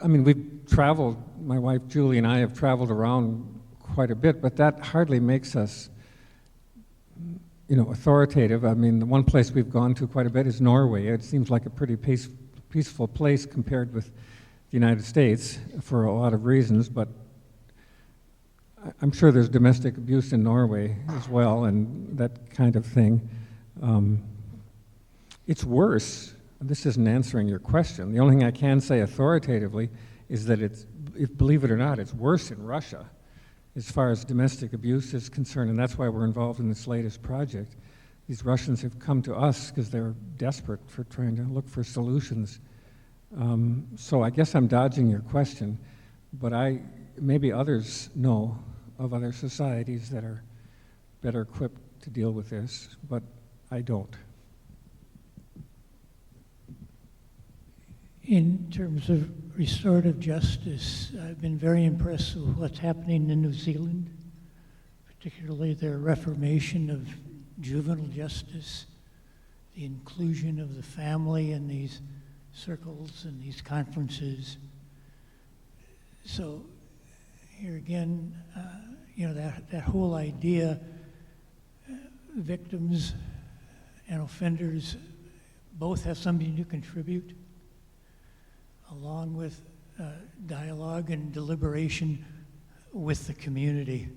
We've traveled, my wife Julie and I have traveled around quite a bit, but that hardly makes us, authoritative. The one place we've gone to quite a bit is Norway. It seems like a pretty peaceful place compared with the United States for a lot of reasons, but I'm sure there's domestic abuse in Norway as well and that kind of thing. It's worse. This isn't answering your question. The only thing I can say authoritatively is that believe it or not, it's worse in Russia as far as domestic abuse is concerned, and that's why we're involved in this latest project. These Russians have come to us because they're desperate for trying to look for solutions. So I guess I'm dodging your question, but maybe others know of other societies that are better equipped to deal with this, but I don't.
In terms of restorative justice, I've been very impressed with what's happening in New Zealand, particularly their reformation of juvenile justice, the inclusion of the family in these circles and these conferences. So here again, that whole idea, victims and offenders both have something to contribute, along with dialogue and deliberation with the community.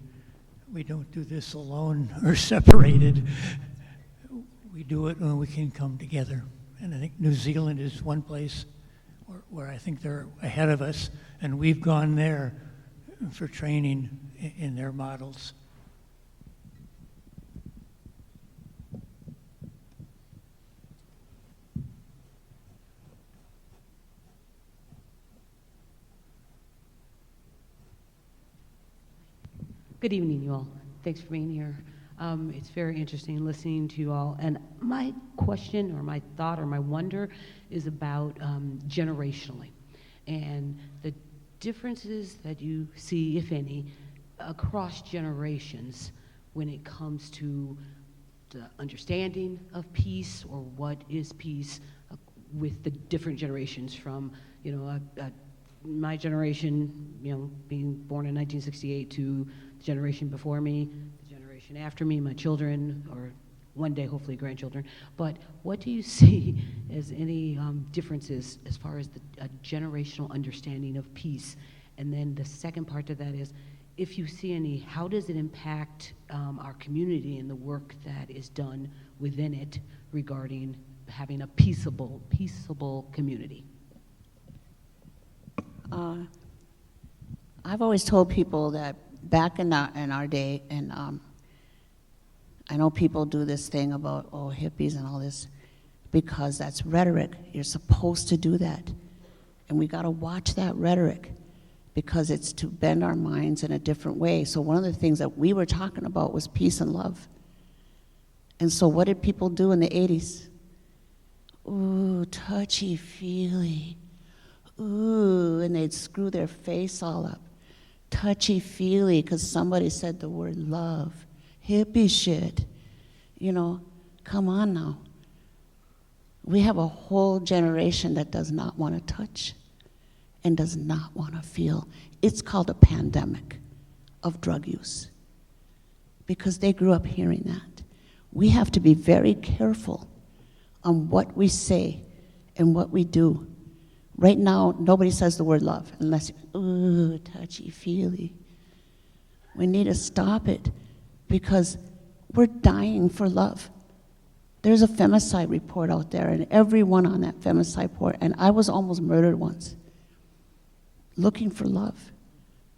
We don't do this alone or separated. We do it when we can come together. And I think New Zealand is one place where I think they're ahead of us, and we've gone there for training in their models.
Good evening, you all. Thanks for being here. It's very interesting listening to you all. And my question or my thought or my wonder is about generationally and the differences that you see, if any, across generations when it comes to the understanding of peace or what is peace with the different generations from, my generation, being born in 1968 to the generation before me, the generation after me, my children, or one day, hopefully, grandchildren. But what do you see as any differences as far as a generational understanding of peace? And then the second part to that is, if you see any, how does it impact our community and the work that is done within it regarding having a peaceable community?
I've always told people that back in our day, and I know people do this thing about, hippies and all this, because that's rhetoric. You're supposed to do that. And we got to watch that rhetoric because it's to bend our minds in a different way. So one of the things that we were talking about was peace and love. And so what did people do in the 80s? Ooh, touchy-feely. Ooh, and they'd screw their face all up. Touchy-feely, because somebody said the word love. Hippie shit. Come on now. We have a whole generation that does not want to touch and does not want to feel. It's called a pandemic of drug use because they grew up hearing that. We have to be very careful on what we say and what we do. Right now, nobody says the word love unless, ooh, touchy-feely. We need to stop it because we're dying for love. There's a femicide report out there, and everyone on that femicide report, and I was almost murdered once, looking for love.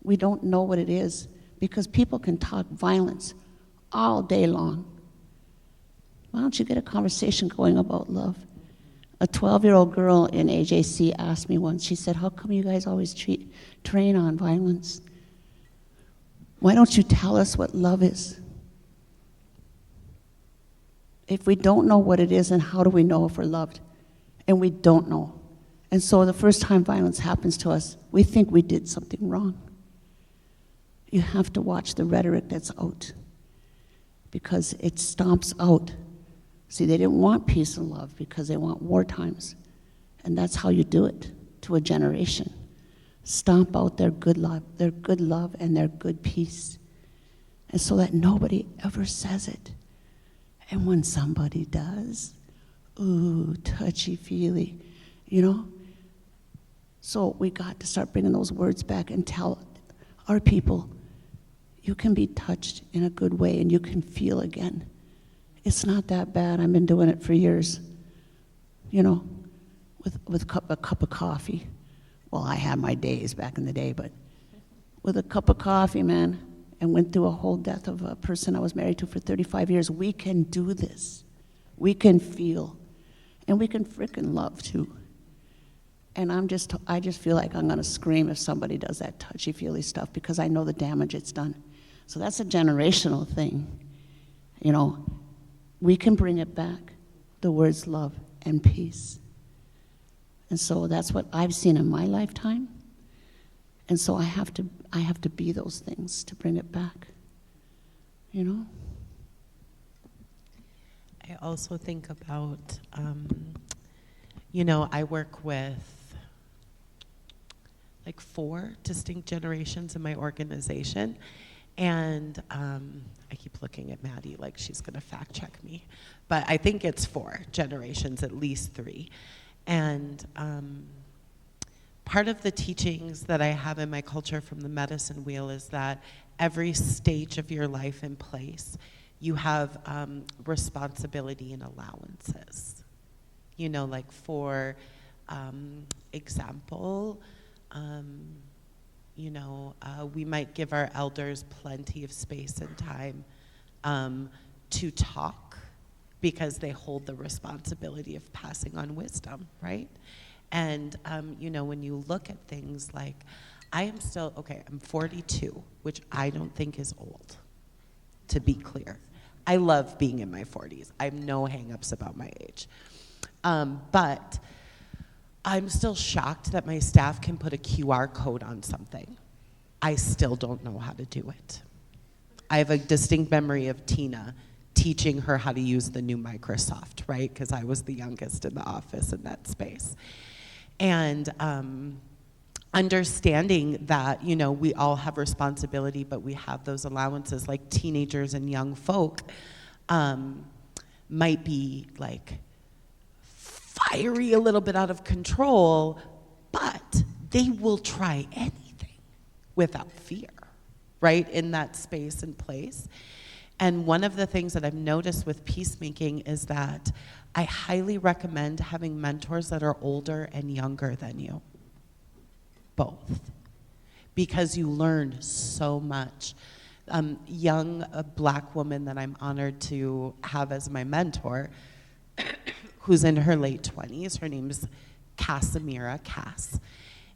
We don't know what it is because people can talk violence all day long. Why don't you get a conversation going about love? A 12-year-old girl in AJC asked me once, she said, how come you guys always train on violence? Why don't you tell us what love is? If we don't know what it is, then how do we know if we're loved? And we don't know. And so the first time violence happens to us, we think we did something wrong. You have to watch the rhetoric that's out because it stomps out. See, they didn't want peace and love because they want war times. And that's how you do it to a generation. Stomp out their good love and their good peace. And so that nobody ever says it. And when somebody does, ooh, touchy-feely, So we got to start bringing those words back and tell our people, you can be touched in a good way and you can feel again. It's not that bad. I've been doing it for years, with a cup of coffee. Well, I had my days back in the day, but with a cup of coffee, man, and went through a whole death of a person I was married to for 35 years. We can do this. We can feel. And we can frickin' love, too. And I just feel like I'm going to scream if somebody does that touchy-feely stuff because I know the damage it's done. So that's a generational thing. We can bring it back, the words love and peace. And so that's what I've seen in my lifetime. And so I have to be those things to bring it back. I
also think about, I work with like 4 distinct generations in my organization. And I keep looking at Maddie like she's going to fact check me. But I think it's 4 generations, at least 3. And part of the teachings that I have in my culture from the medicine wheel is that every stage of your life and place, you have responsibility and allowances. You know, like for example, we might give our elders plenty of space and time to talk because they hold the responsibility of passing on wisdom, right? And, when you look at things like, I'm 42, which I don't think is old, to be clear. I love being in my 40s. I have no hang-ups about my age. But I'm still shocked that my staff can put a QR code on something. I still don't know how to do it. I have a distinct memory of Tina teaching her how to use the new Microsoft, right? Because I was the youngest in the office in that space. And understanding that, we all have responsibility, but we have those allowances, like teenagers and young folk might be like fiery, a little bit out of control, but they will try anything without fear, right, in that space and place. And one of the things that I've noticed with peacemaking is that I highly recommend having mentors that are older and younger than you, both, because you learn so much. Young Black woman that I'm honored to have as my mentor, who's in her late 20s, her name's Cass.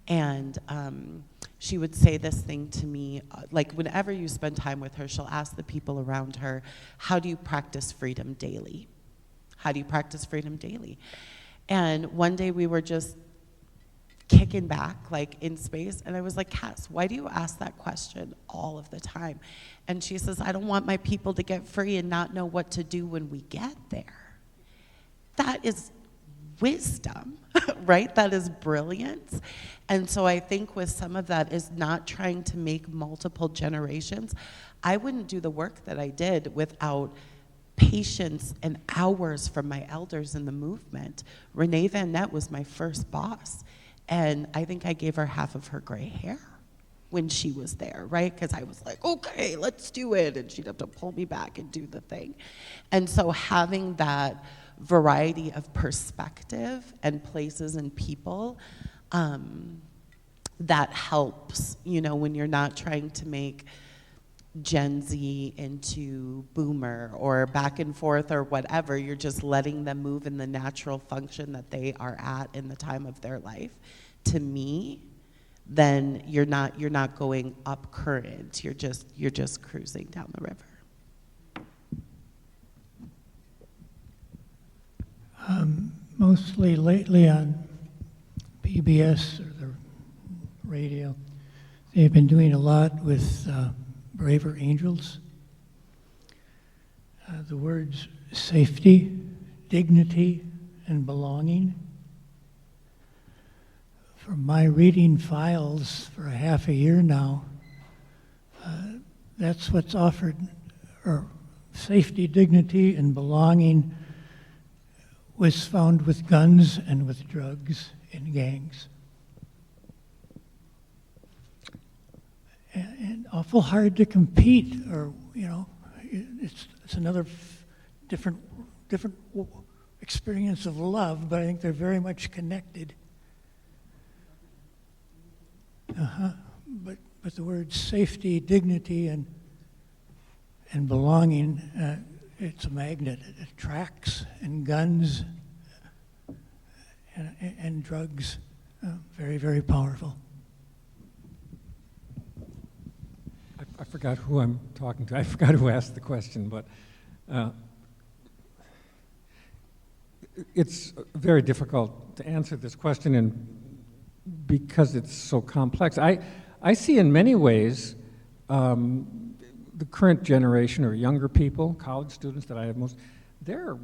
And she would say this thing to me, like whenever you spend time with her, she'll ask the people around her, how do you practice freedom daily? How do you practice freedom daily? And one day we were just kicking back, like in space, and I was like, Cass, why do you ask that question all of the time? And she says, I don't want my people to get free and not know what to do when we get there. That is wisdom, right? That is brilliance. And so I think with some of that is not trying to make multiple generations. I wouldn't do the work that I did without patience and hours from my elders in the movement. Renee Van Nett was my first boss, and I think I gave her half of her gray hair when she was there, right? Because I was like, okay, let's do it, and she'd have to pull me back and do the thing. And so having that variety of perspective and places and people, that helps, when you're not trying to make Gen Z into boomer or back and forth or whatever. You're just letting them move in the natural function that they are at in the time of their life. To me, then you're not going up current. You're just cruising down the river.
Mostly lately on PBS or the radio, they've been doing a lot with Braver Angels. The words safety, dignity, and belonging. From my reading files for a half a year now, that's what's offered, or safety, dignity, and belonging was found with guns and with drugs in gangs. And awful hard to compete, or it's another different experience of love, but I think they're very much connected. But the words safety, dignity, and belonging, it's a magnet. It attracts, and guns and drugs, very, very powerful.
I forgot who I'm talking to. I forgot who asked the question, but it's very difficult to answer this question, and because it's so complex. I see in many ways the current generation or younger people, college students that I have most, they're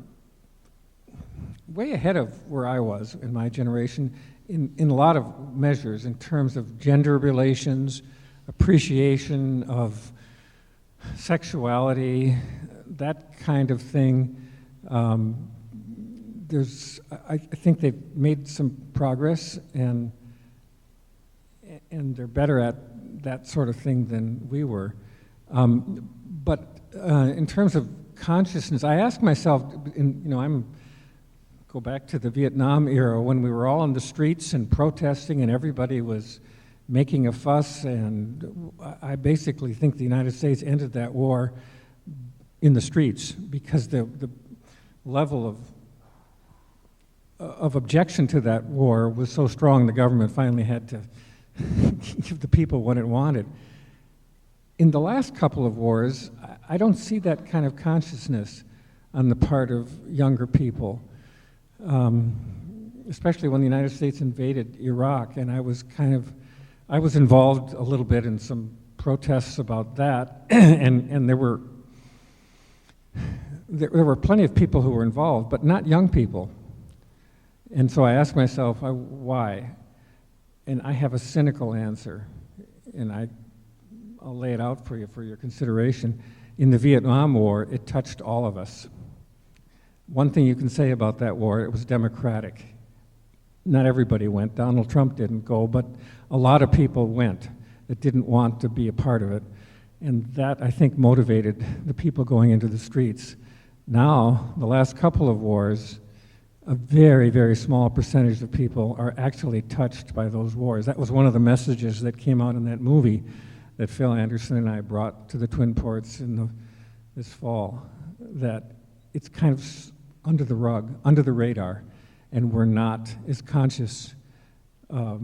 way ahead of where I was in my generation in a lot of measures in terms of gender relations, appreciation of sexuality, that kind of thing. I think they've made some progress, and and they're better at that sort of thing than we were. But in terms of consciousness, I ask myself, go back to the Vietnam era when we were all on the streets and protesting and everybody was making a fuss, and I basically think the United States ended that war in the streets because the level of objection to that war was so strong the government finally had to give the people what it wanted. In the last couple of wars, I don't see that kind of consciousness on the part of younger people, especially when the United States invaded Iraq, and I was involved a little bit in some protests about that, and there were plenty of people who were involved, but not young people. And so I asked myself, why? And I have a cynical answer, and I'll lay it out for you for your consideration. In the Vietnam War, it touched all of us. One thing you can say about that war, it was democratic. Not everybody went. Donald Trump didn't go, but a lot of people went that didn't want to be a part of it. And that, I think, motivated the people going into the streets. Now, the last couple of wars, a very, very small percentage of people are actually touched by those wars. That was one of the messages that came out in that movie that Phil Anderson and I brought to the Twin Ports this fall, that it's kind of under the rug, under the radar, and we're not as conscious of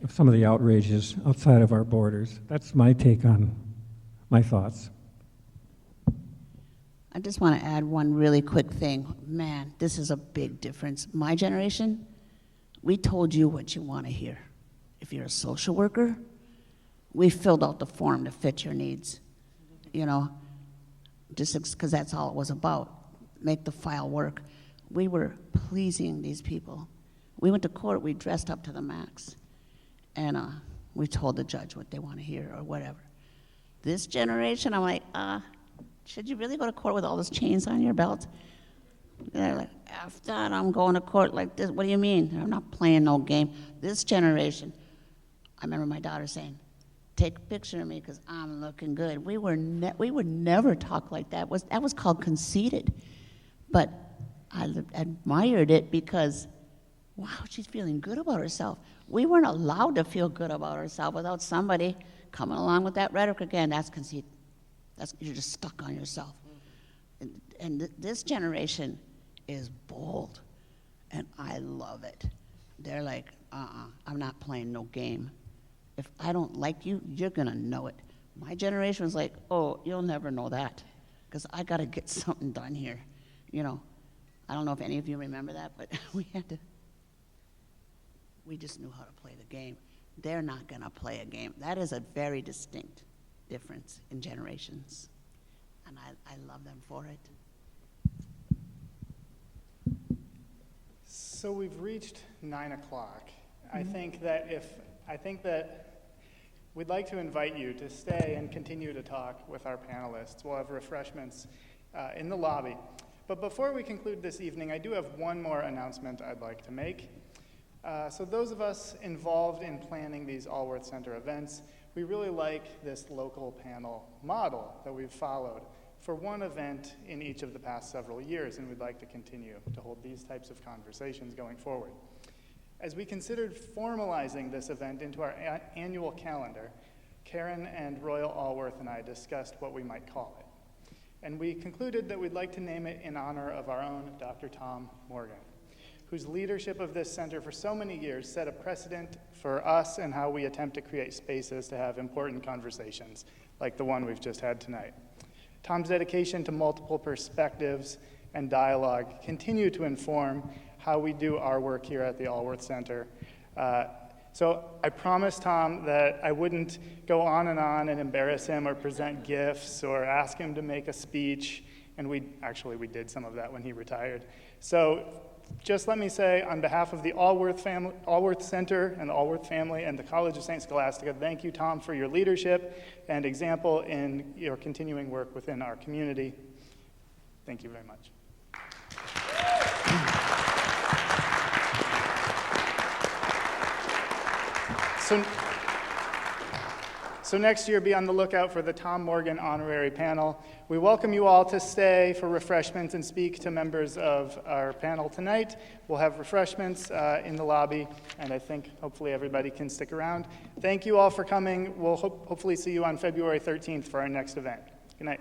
some of the outrages outside of our borders. That's my take on my thoughts.
I just want to add one really quick thing. Man, this is a big difference. My generation, we told you what you want to hear. If you're a social worker, we filled out the form to fit your needs, just because that's all it was about. Make the file work. We were pleasing these people. We went to court, we dressed up to the max, and we told the judge what they want to hear or whatever. This generation, I'm like, should you really go to court with all those chains on your belt? They're like, F that, I'm going to court like this. What do you mean? I'm not playing no game. This generation, I remember my daughter saying, take a picture of me because I'm looking good. We would never talk like that. That was called conceited. But I admired it because, wow, she's feeling good about herself. We weren't allowed to feel good about ourselves without somebody coming along with that rhetoric again. That's conceit. You're just stuck on yourself. And this generation is bold, and I love it. They're like, I'm not playing no game. If I don't like you, you're going to know it. My generation was like, oh, you'll never know that because I got to get something done here. I don't know if any of you remember that, but we just knew how to play the game. They're not going to play a game. That is a very distinct difference in generations, and I love them for it.
So we've reached 9 o'clock. I think that we'd like to invite you to stay and continue to talk with our panelists. We'll have refreshments in the lobby. But before we conclude this evening, I do have one more announcement I'd like to make. So those of us involved in planning these Alworth Center events, we really like this local panel model that we've followed for one event in each of the past several years, and we'd like to continue to hold these types of conversations going forward. As we considered formalizing this event into our annual calendar, Karen and Royal Alworth and I discussed what we might call it. And we concluded that we'd like to name it in honor of our own Dr. Tom Morgan, whose leadership of this center for so many years set a precedent for us and how we attempt to create spaces to have important conversations like the one we've just had tonight. Tom's dedication to multiple perspectives and dialogue continue to inform how we do our work here at the Alworth Center. So I promised Tom that I wouldn't go on and embarrass him or present gifts or ask him to make a speech, and we did some of that when he retired. So just let me say, on behalf of the Alworth Center and the Alworth family and the College of St. Scholastica, thank you, Tom, for your leadership and example in your continuing work within our community. Thank you very much. So next year, be on the lookout for the Tom Morgan Honorary Panel. We welcome you all to stay for refreshments and speak to members of our panel tonight. We'll have refreshments in the lobby, and I think hopefully everybody can stick around. Thank you all for coming. We'll hopefully see you on February 13th for our next event. Good night.